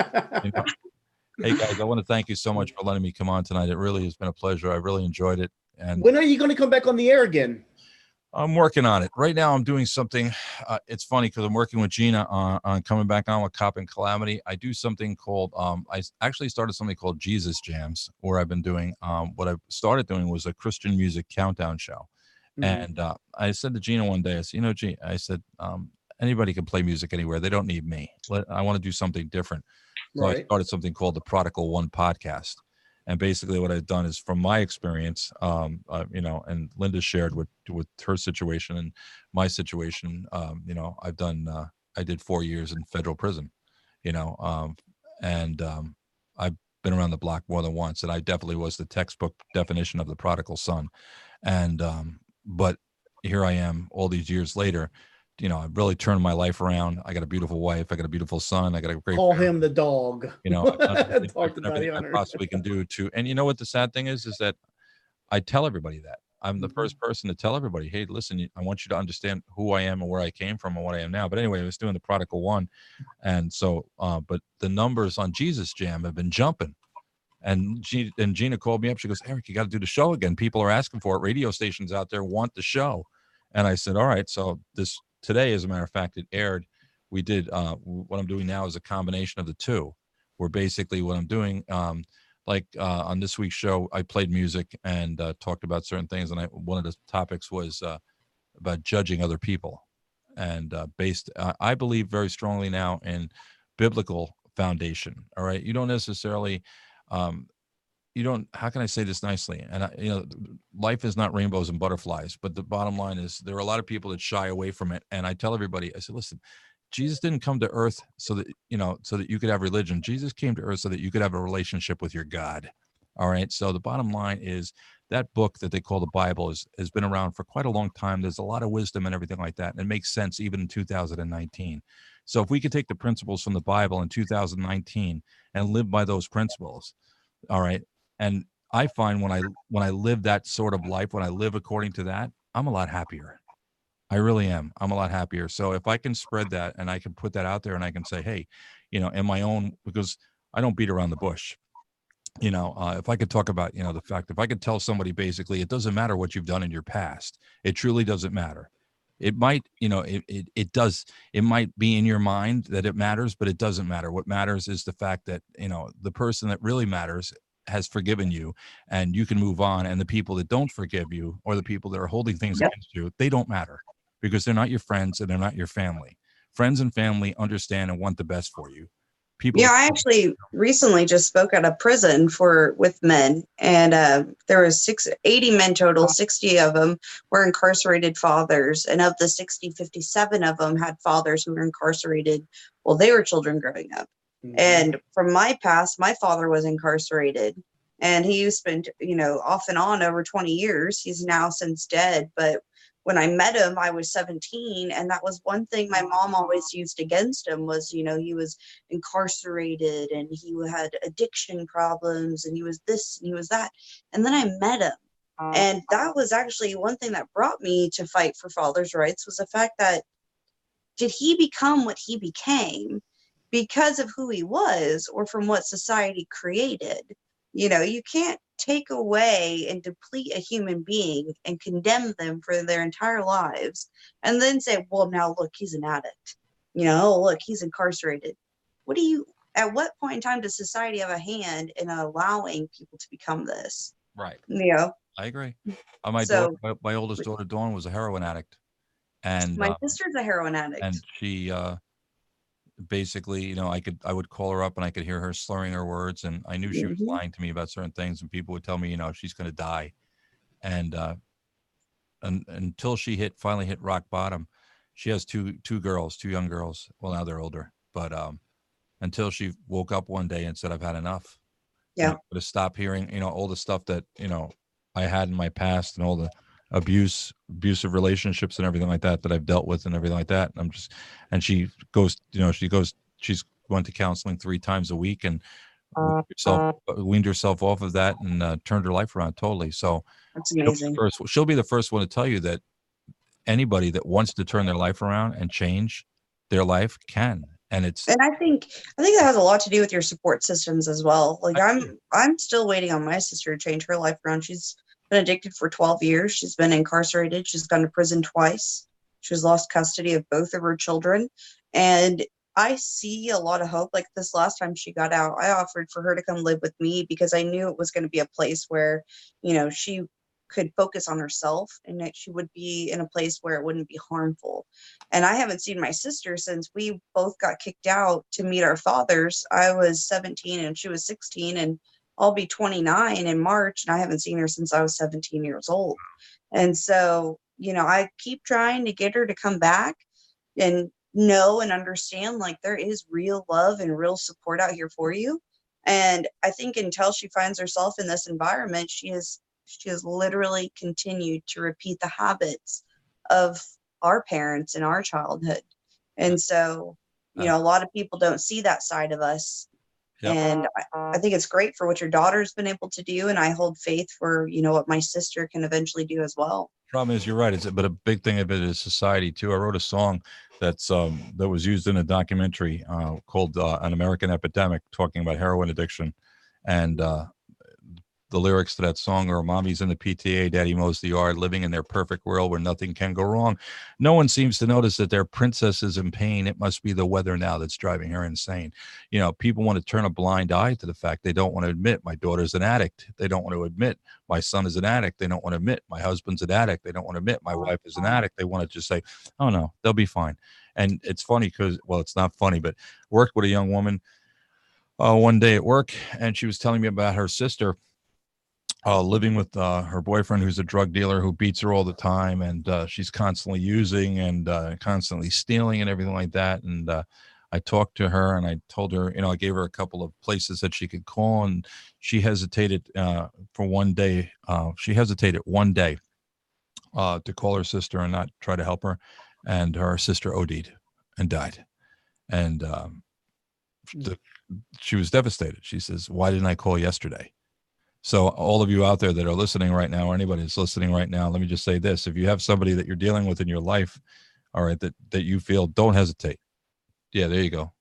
Hey guys, I want to thank you so much for letting me come on tonight. It really has been a pleasure. I really enjoyed it. And when are you going to come back on the air again? I'm working on it right now. I'm doing something. It's funny because I'm working with Gina on coming back on with Cop and Calamity. I do something called, I actually started something called Jesus Jams, where I've been doing, what I started doing was a Christian music countdown show. Mm-hmm. And I said to Gina one day, I said, Gina, I said, anybody can play music anywhere. They don't need me. I want to do something different. So I started something called the Prodigal One podcast. And basically what I've done is from my experience, and Linda shared with her situation and my situation, I did 4 years in federal prison, I've been around the block more than once, and I definitely was the textbook definition of the prodigal son. And, but here I am all these years later, I've really turned my life around. I got a beautiful wife. I got a beautiful son. I got a great Call him the dog. Everything I possibly can do to. And you know what the sad thing is that I tell everybody that. I'm the first person to tell everybody, hey, listen, I want you to understand who I am and where I came from and what I am now. But anyway, I was doing the Prodigal One. And so, but the numbers on Jesus Jam have been jumping. And Gina called me up. She goes, Eric, you got to do the show again. People are asking for it. Radio stations out there want the show. And I said, all right. So today, as a matter of fact, it aired. We did what I'm doing now is a combination of the two, where basically what I'm doing, on this week's show, I played music and talked about certain things. And one of the topics was about judging other people. And I believe very strongly now in biblical foundation. All right. You don't necessarily, how can I say this nicely? And life is not rainbows and butterflies, but the bottom line is there are a lot of people that shy away from it. And I tell everybody, I said, listen, Jesus didn't come to earth so that you could have religion. Jesus came to earth so that you could have a relationship with your God. All right. So the bottom line is that book that they call the Bible has been around for quite a long time. There's a lot of wisdom and everything like that. And it makes sense even in 2019. So if we could take the principles from the Bible in 2019 and live by those principles, all right. And I find when I live that sort of life, when I live according to that, I'm a lot happier. I really am. I'm a lot happier. So if I can spread that and I can put that out there and I can say, hey, in my own, because I don't beat around the bush. If I could talk about, the fact, if I could tell somebody basically, it doesn't matter what you've done in your past. It truly doesn't matter. It might, it does. It might be in your mind that it matters, but it doesn't matter. What matters is the fact that, the person that really matters has forgiven you and you can move on. And the people that don't forgive you or the people that are holding things against you, they don't matter because they're not your friends and they're not your family. Friends and family understand and want the best for you. people. Yeah, I actually recently just spoke at a prison with men, and there was 80 men total. 60 of them were incarcerated fathers, and of the 60, 57 of them had fathers who were incarcerated while they were children growing up. Mhm. And from my past, my father was incarcerated, and he spent, off and on over 20 years. He's now since dead, but when I met him, I was 17, and that was one thing my mom always used against him was, he was incarcerated and he had addiction problems and he was this and he was that. And then I met him. And that was actually one thing that brought me to fight for fathers' rights was the fact that did he become what he became because of who he was or from what society created? You can't take away and deplete a human being and condemn them for their entire lives and then say, well, now look, he's an addict. Look, he's incarcerated. At what point in time does society have a hand in allowing people to become this? Right. I agree. My oldest daughter, Dawn, was a heroin addict. And my sister's a heroin addict. And she basically, I would call her up and I could hear her slurring her words, and I knew she was lying to me about certain things, and people would tell me, she's going to die. And until she finally hit rock bottom, she has two young girls. Well, now they're older, but until she woke up one day and said, I've had enough. Yeah. To stop hearing, all the stuff that, I had in my past and all the abusive relationships and everything like that I've dealt with and everything like that. And she goes, she's going to counseling 3 times a week and weaned herself off of that and turned her life around totally. So that's amazing. She'll be the first one to tell you that anybody that wants to turn their life around and change their life can. And I think that has a lot to do with your support systems as well. Like I'm still waiting on my sister to change her life around. She's been addicted for 12 years. She's been incarcerated. She's gone to prison twice. She's lost custody of both of her children. And I see a lot of hope. Like this last time she got out, I offered for her to come live with me because I knew it was going to be a place where, she could focus on herself and that she would be in a place where it wouldn't be harmful. And I haven't seen my sister since we both got kicked out to meet our fathers. I was 17 and she was 16, and I'll be 29 in March, and I haven't seen her since I was 17 years old. And so, I keep trying to get her to come back and know and understand like there is real love and real support out here for you. And I think until she finds herself in this environment, she has literally continued to repeat the habits of our parents in our childhood. And so, a lot of people don't see that side of us. Yep. And I think it's great for what your daughter's been able to do. And I hold faith for, what my sister can eventually do as well. Problem is, you're right. But a big thing of it is society too. I wrote a song that was used in a documentary called An American Epidemic, talking about heroin addiction. And the lyrics to that song are, mommy's in the PTA, daddy mows the yard, living in their perfect world where nothing can go wrong. No one seems to notice that their princess is in pain. It must be the weather now that's driving her insane. People want to turn a blind eye to the fact. They don't want to admit my daughter's an addict. They don't want to admit my son is an addict. They don't want to admit my husband's an addict. They don't want to admit my wife is an addict. They want to just say, oh no, they'll be fine. And it's funny because, well, it's not funny, but worked with a young woman one day at work, and she was telling me about her sister living with her boyfriend, who's a drug dealer who beats her all the time, and she's constantly using and constantly stealing and everything like that. And I talked to her and I told her, I gave her a couple of places that she could call, and she hesitated for one day. She hesitated one day to call her sister and not try to help her, and her sister OD'd and died. And she was devastated. She says, "Why didn't I call yesterday?" So all of you out there that are listening right now, or anybody that's listening right now, let me just say this. If you have somebody that you're dealing with in your life, all right, that you feel, don't hesitate. Yeah, there you go.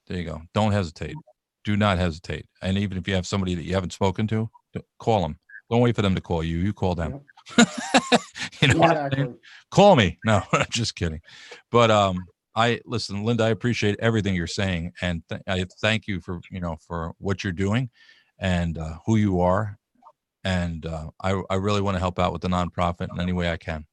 There you go. Don't hesitate. Do not hesitate. And even if you have somebody that you haven't spoken to, call them. Don't wait for them to call you. You call them. Exactly. Call me. No, I'm just kidding. But listen, Linda, I appreciate everything you're saying. And I thank you for, for what you're doing and who you are. And I really want to help out with the nonprofit in any way I can,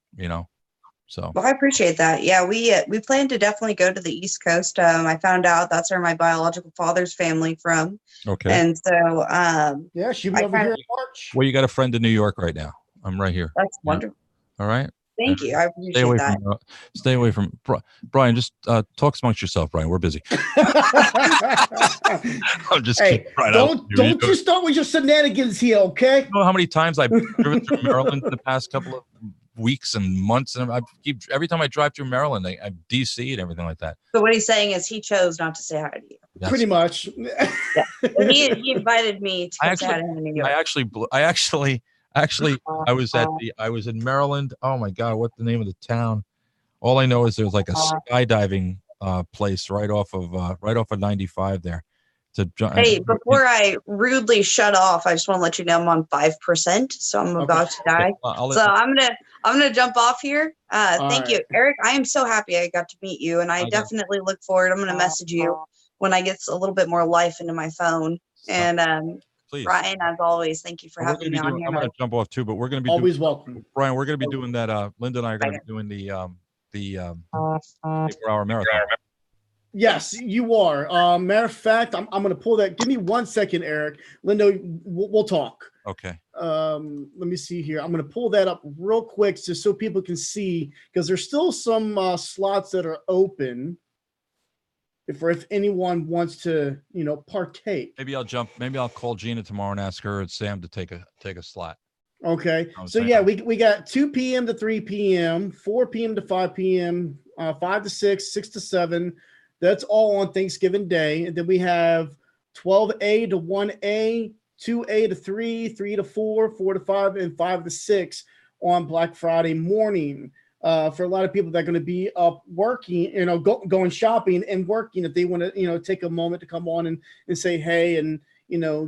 So. Well, I appreciate that. Yeah, we plan to definitely go to the East Coast. I found out that's where my biological father's family from, Okay. and so Yeah, she'll be over here in March. Well, you got a friend in New York right now. I'm right here. that's Yeah. wonderful. All right. Thank you. I Stay away appreciate that. from. Stay away from Brian. Just talk amongst yourself, Brian. We're busy. I'm just Hey, kidding. Brian, don't you start with your shenanigans here, okay? You know how many times I've driven through Maryland in the past couple of weeks and months, and every time I drive through Maryland, I'm DC and everything like that. So what he's saying is he chose not to say hi to you. Pretty much. Yeah. He invited me to come say hi to him in New York. I was in Maryland. Oh my God, what's the name of the town? All I know is there's like a skydiving place right off of 95 there. Hey, before I rudely shut off, I just want to let you know I'm on 5%, so I'm about to die. So I'm gonna jump off here. Thank you, Eric. I am so happy I got to meet you, and I definitely look forward. I'm gonna message you when I get a little bit more life into my phone. And please, Ryan, as always, thank you for having me on here. I'm gonna jump off too, but we're gonna be always welcome, Brian. We're gonna be doing that. Linda and I are gonna be doing the 24-hour marathon. Yes, you are. Matter of fact, I'm going to pull that. Give me 1 second, Eric. Linda, we'll talk. Okay. Let me see here. I'm going to pull that up real quick just so people can see, because there's still some slots that are open. If anyone wants to, partake. Maybe I'll call Gina tomorrow and ask her and Sam to take a slot. Okay. So yeah, we got 2 p.m. to 3 p.m., 4 p.m. to 5 p.m., 5 to 6, 6 to 7. That's all on Thanksgiving Day. And then we have 12A to 1A, 2A to 3, 3 to 4, 4 to 5, and 5 to 6 on Black Friday morning. For a lot of people that are going to be up working, going shopping and working, if they want to, take a moment to come on and say, hey, and,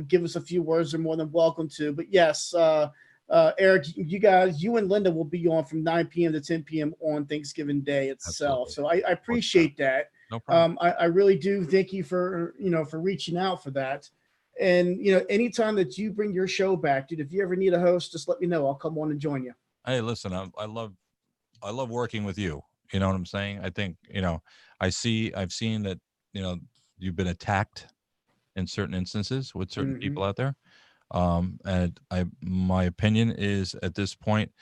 give us a few words, they're more than welcome to. But yes, Eric, you and Linda will be on from 9 p.m. to 10 p.m. on Thanksgiving Day itself. Absolutely. So I appreciate that. No problem. I really do. Thank you for reaching out for that. And, anytime that you bring your show back, dude, if you ever need a host, just let me know. I'll come on and join you. Hey, listen, I love working with you. You know what I'm saying? I think, I've seen that, you've been attacked in certain instances with certain people out there. And my opinion is at this point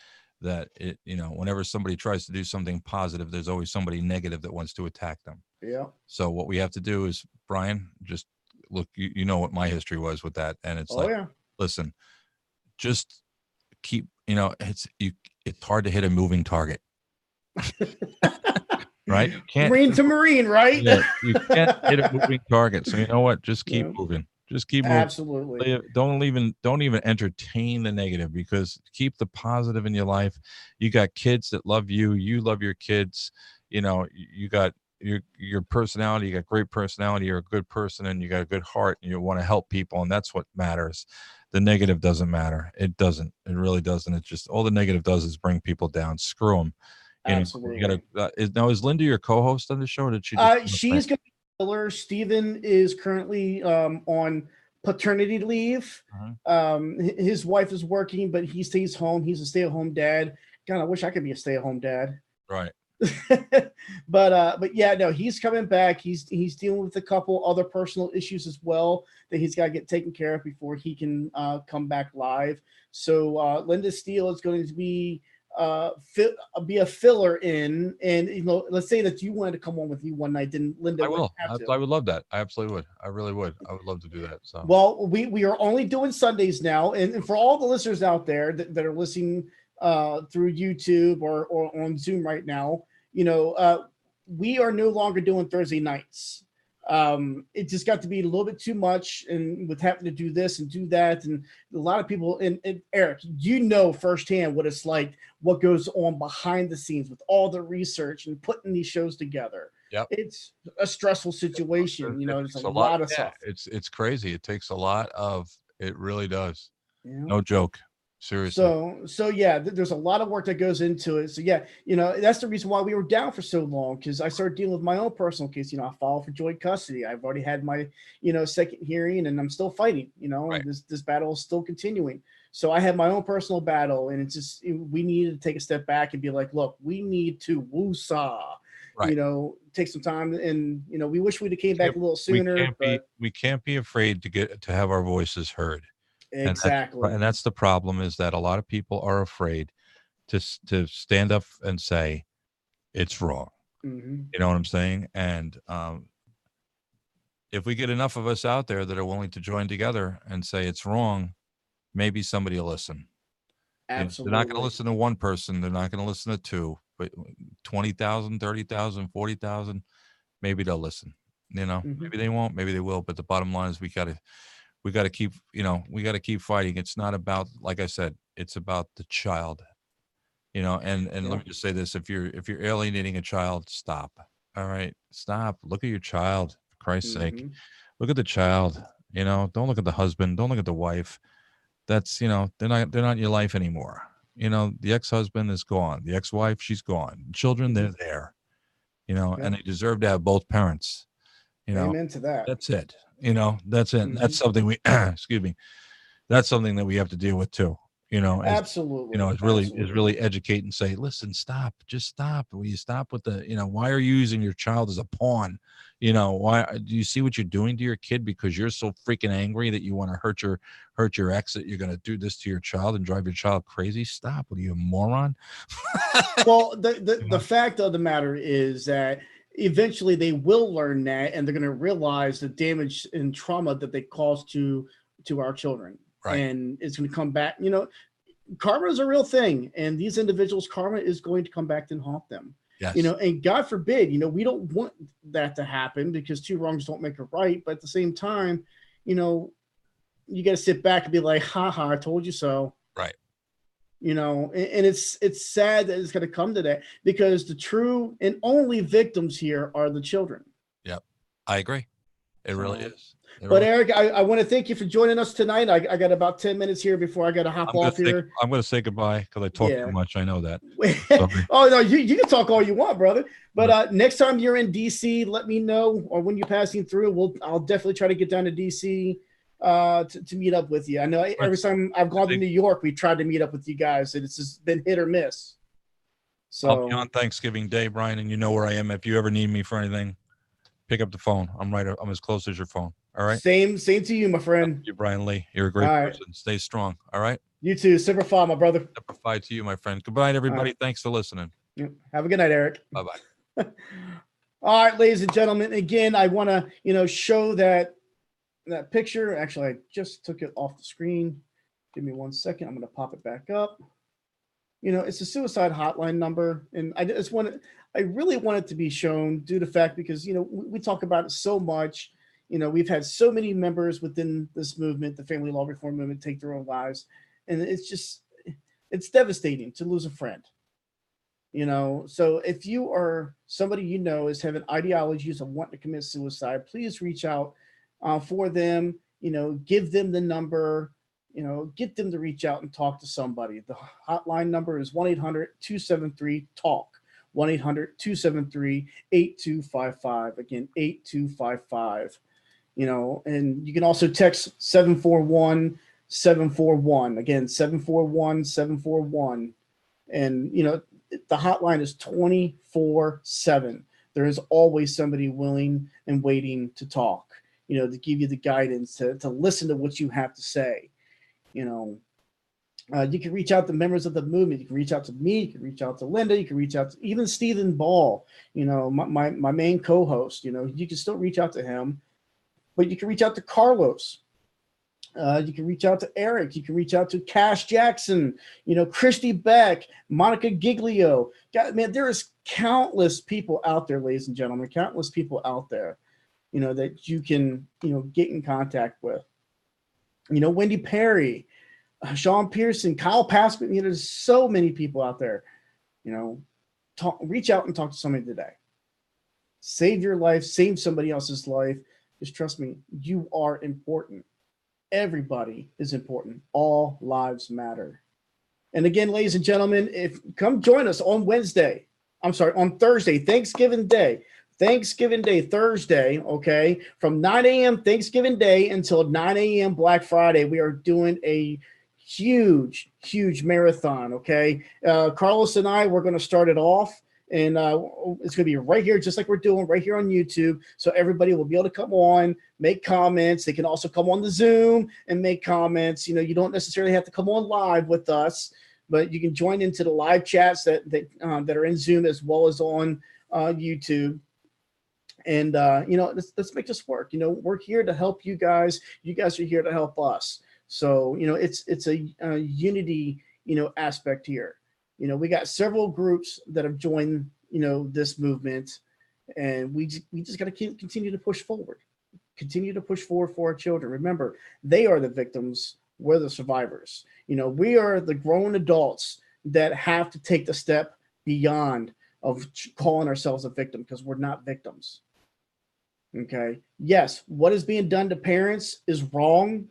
that whenever somebody tries to do something positive, there's always somebody negative that wants to attack them. Yeah. So what we have to do is, Brian, just look, you know what my history was with that. And it's listen, just keep, it's hard to hit a moving target. Right? You can't Marine to Marine, right? Yeah, you can't hit a moving target. So you know what? Just keep moving. Just keep moving. Absolutely. Don't even entertain the negative, because keep the positive in your life. You got kids that love you. You love your kids. You got your personality. You got great personality. You're a good person, and you got a good heart, and you want to help people, and that's what matters. The negative doesn't matter. It doesn't. It really doesn't. It's just all the negative does is bring people down. Screw them. Absolutely. You gotta. Now, is Linda your co-host on the show? Did she? She's going to be killer. Steven is currently on paternity leave. His wife is working, but he stays home. He's a stay-at-home dad. God, I wish I could be a stay-at-home dad. Right. But yeah, no, he's coming back. He's dealing with a couple other personal issues as well that he's got to get taken care of before he can come back live. So Linda Steele is going to be a filler in, and let's say that you wanted to come on with you one night, then Linda I will. I would love that. I absolutely would. I really would. I would love to do that. So well, we are only doing Sundays now, and for all the listeners out there that are listening through YouTube or on Zoom right now, we are no longer doing Thursday nights. It just got to be a little bit too much, and with having to do this and do that, and a lot of people, and Eric, firsthand what it's like, what goes on behind the scenes with all the research and putting these shows together. Yep. It's a stressful situation. It's a lot of stuff. It's crazy. It takes a lot of, it really does. Yeah. No joke. Seriously. So yeah, there's a lot of work that goes into it. So yeah, that's the reason why we were down for so long, because I started dealing with my own personal case. I filed for joint custody. I've already had my, second hearing, and I'm still fighting. Right. This battle is still continuing. So I have my own personal battle, and it's just we need to take a step back and be like, look, we need to woosah. Right. Take some time, and we wish we'd have came back a little We sooner. can't be afraid to have our voices heard. Exactly. And that's the problem, is that a lot of people are afraid to stand up and say it's wrong. Mm-hmm. You know what I'm saying? And if we get enough of us out there that are willing to join together and say it's wrong, maybe somebody will listen. Absolutely. They're not going to listen to one person. They're not going to listen to two, but 20,000, 30,000, 40,000, maybe they'll listen. Mm-hmm. Maybe they won't, maybe they will. But the bottom line is we got to keep, we got to keep fighting. It's not about, like I said, it's about the child, and Yeah. let me just say this. If you're alienating a child, stop. All right. Stop. Look at your child, for Christ's Mm-hmm. sake. Look at the child, don't look at the husband. Don't look at the wife. That's, they're not in your life anymore. The ex-husband is gone. The ex-wife, she's gone. Children, they're there, and they deserve to have both parents. Amen to that. That's it. That's it. Mm-hmm. That's something we, excuse me. That's something that we have to deal with too. Absolutely. Is really educate and say, listen, stop, just stop. Will you stop with the, why are you using your child as a pawn? Why do you see what you're doing to your kid because you're so freaking angry that you want to hurt your ex, that you're going to do this to your child and drive your child crazy? Stop. What are you, a moron? Well, the fact of the matter is that eventually they will learn that, and they're going to realize the damage and trauma that they caused to our children. Right. And it's going to come back. Karma is a real thing, and these individuals' karma is going to come back and haunt them. Yes. And God forbid, we don't want that to happen, because two wrongs don't make a right. But at the same time, you got to sit back and be like, haha, I told you so. Right. And it's sad that it's going to come to that, because the true and only victims here are the children. Yep. I agree. It really is. But Eric, I want to thank you for joining us tonight. I got about 10 minutes here before I got to hop off here. I'm going to say goodbye because I talk too much. I know that. Oh, no, you can talk all you want, brother. But next time you're in DC, let me know, or when you're passing through, I'll definitely try to get down to DC to meet up with you. I know every time I've gone to New York, we tried to meet up with you guys, and it's just been hit or miss. So I'll be on Thanksgiving Day, Brian, and you know where I am. If you ever need me for anything, pick up the phone. I'm as close as your phone. All right. Same to you, my friend. Thank you, Brian Lee. You're a great person. Stay strong. All right. You too. Semper Fi, my brother. Semper Fi to you, my friend. Goodbye, everybody. Right. Thanks for listening. Have a good night, Eric. Bye-bye. All right, ladies and gentlemen. Again, I want to, show that picture. Actually, I just took it off the screen. Give me 1 second. I'm going to pop it back up. It's a suicide hotline number, and I really want it to be shown due to the fact, because we talk about it so much. We've had so many members within this movement, the family law reform movement, take their own lives. And it's devastating to lose a friend. So if you are somebody is having ideologies of wanting to commit suicide, please reach out for them, give them the number, get them to reach out and talk to somebody. The hotline number is 1-800-273-TALK. 1-800-273-8255. Again, 8255. And you can also text 741-741. Again, 741-741. And, the hotline is 24/7. There is always somebody willing and waiting to talk, to give you the guidance, to listen to what you have to say. You can reach out to members of the movement. You can reach out to me. You can reach out to Linda. You can reach out to even Stephen Ball, my main co-host. You can still reach out to him. But you can reach out to Carlos. You can reach out to Eric. You can reach out to Cash Jackson, Christy Beck, Monica Giglio. God, man, there is countless people out there, ladies and gentlemen, countless people out there, that you can, get in contact with. Wendy Perry, Sean Pearson, Kyle Passman. There's so many people out there. Reach out and talk to somebody today. Save your life, save somebody else's life. Just trust me, you are important. Everybody is important. All lives matter. And again, ladies and gentlemen, if come join us on on Thursday, Thanksgiving Day. Thanksgiving Day, Thursday, okay, from 9 a.m. Thanksgiving Day until 9 a.m. Black Friday. We are doing a huge marathon, okay? Carlos and I, we're going to start it off, and it's going to be right here, just like we're doing right here on YouTube. So everybody will be able to come on, make comments. They can also come on the Zoom and make comments. You don't necessarily have to come on live with us, but you can join into the live chats that are in Zoom as well as on YouTube. And let's make this work. We're here to help you guys. You guys are here to help us. So it's a unity aspect here. We got several groups that have joined this movement, and we just got to continue to push forward. Continue to push forward for our children. Remember, they are the victims. We're the survivors. We are the grown adults that have to take the step beyond of calling ourselves a victim, because we're not victims. Okay. Yes, what is being done to parents is wrong,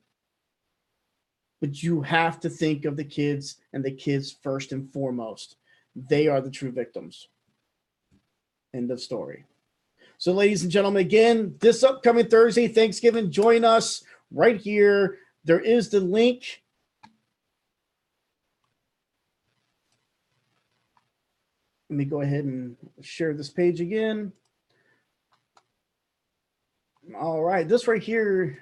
but you have to think of the kids and the kids first and foremost. They are the true victims. End of story. So, ladies and gentlemen, again, this upcoming Thursday, Thanksgiving, join us right here. There is the link. Let me go ahead and share this page again. All right, this right here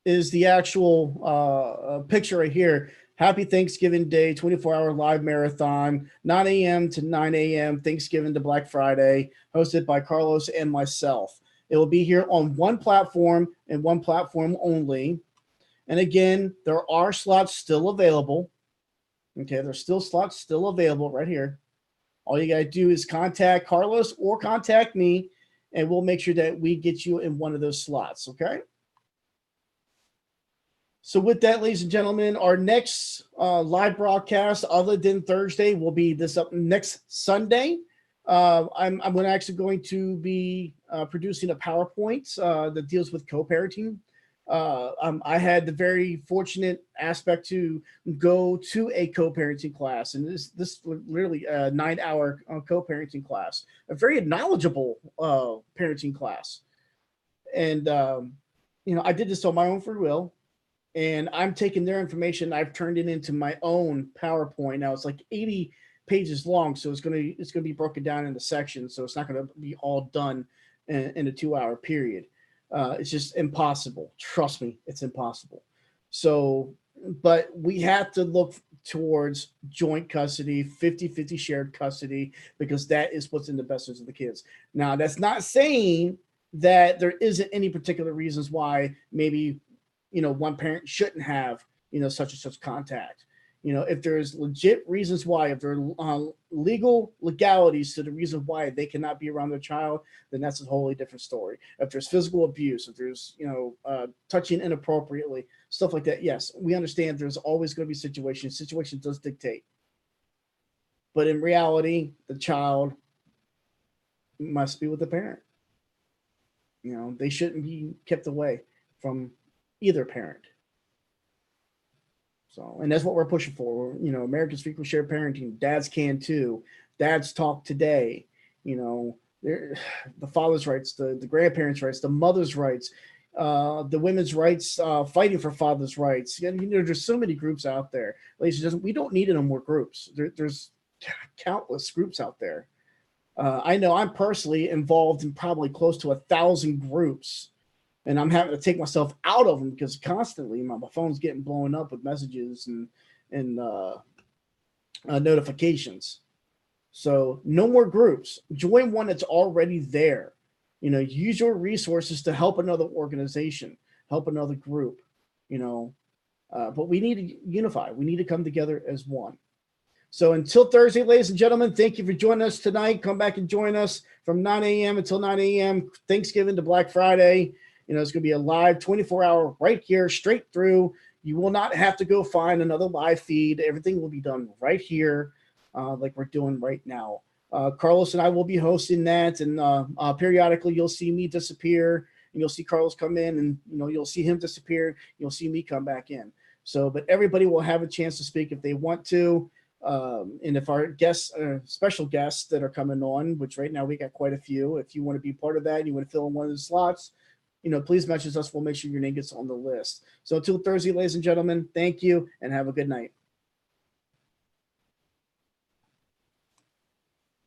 is the actual picture right here. Happy Thanksgiving Day, 24-hour live marathon, 9 a.m. to 9 a.m., Thanksgiving to Black Friday, hosted by Carlos and myself. It will be here on one platform and one platform only. And again, there are slots still available. Okay, there's still slots still available right here. All you got to do is contact Carlos or contact me, and we'll make sure that we get you in one of those slots, okay? So with that, ladies and gentlemen, our next live broadcast, other than Thursday, will be this up next Sunday. I'm actually going to be producing a PowerPoint that deals with co-parenting. I had the very fortunate aspect to go to a co-parenting class, and this literally a 9-hour co-parenting class, a very knowledgeable parenting class. And I did this on my own free will, and I'm taking their information. I've turned it into my own PowerPoint. Now it's like 80 pages long, so it's gonna be broken down into sections. So it's not gonna be all done in a 2-hour period. It's just impossible. Trust me, it's impossible. So, but we have to look towards joint custody, 50-50 shared custody, because that is what's in the best interest of the kids. Now, that's not saying that there isn't any particular reasons why maybe, one parent shouldn't have, such and such contact. If there's legit reasons why, if there are legal legalities to the reason why they cannot be around their child, then that's a wholly different story. If there's physical abuse, if there's, touching inappropriately, stuff like that, yes, we understand there's always going to be situations. Situation does dictate. But in reality, the child must be with the parent. They shouldn't be kept away from either parent. So, and that's what we're pushing for. Americans speak with shared parenting. Dads can too. Dads talk today. The father's rights, the grandparents' rights, the mother's rights, the women's rights, fighting for father's rights. And, there's so many groups out there. Ladies and gentlemen, we don't need any more groups. There's countless groups out there. I know I'm personally involved in probably close to 1,000 groups. And I'm having to take myself out of them because constantly my phone's getting blown up with messages and notifications. So no more groups. Join one that's already there. Use your resources to help another organization, help another group. But we need to unify. We need to come together as one. So until Thursday, ladies and gentlemen, thank you for joining us tonight. Come back and join us from 9 a.m. until 9 a.m. Thanksgiving to Black Friday. It's going to be a live 24-hour right here, straight through. You will not have to go find another live feed. Everything will be done right here, like we're doing right now. Carlos and I will be hosting that, and periodically you'll see me disappear, and you'll see Carlos come in, and you'll see him disappear. You'll see me come back in. So, but everybody will have a chance to speak if they want to. And if our guests, special guests that are coming on, which right now we got quite a few, if you want to be part of that and you want to fill in one of the slots, please message us. We'll make sure your name gets on the list. So until Thursday, ladies and gentlemen, thank you and have a good night.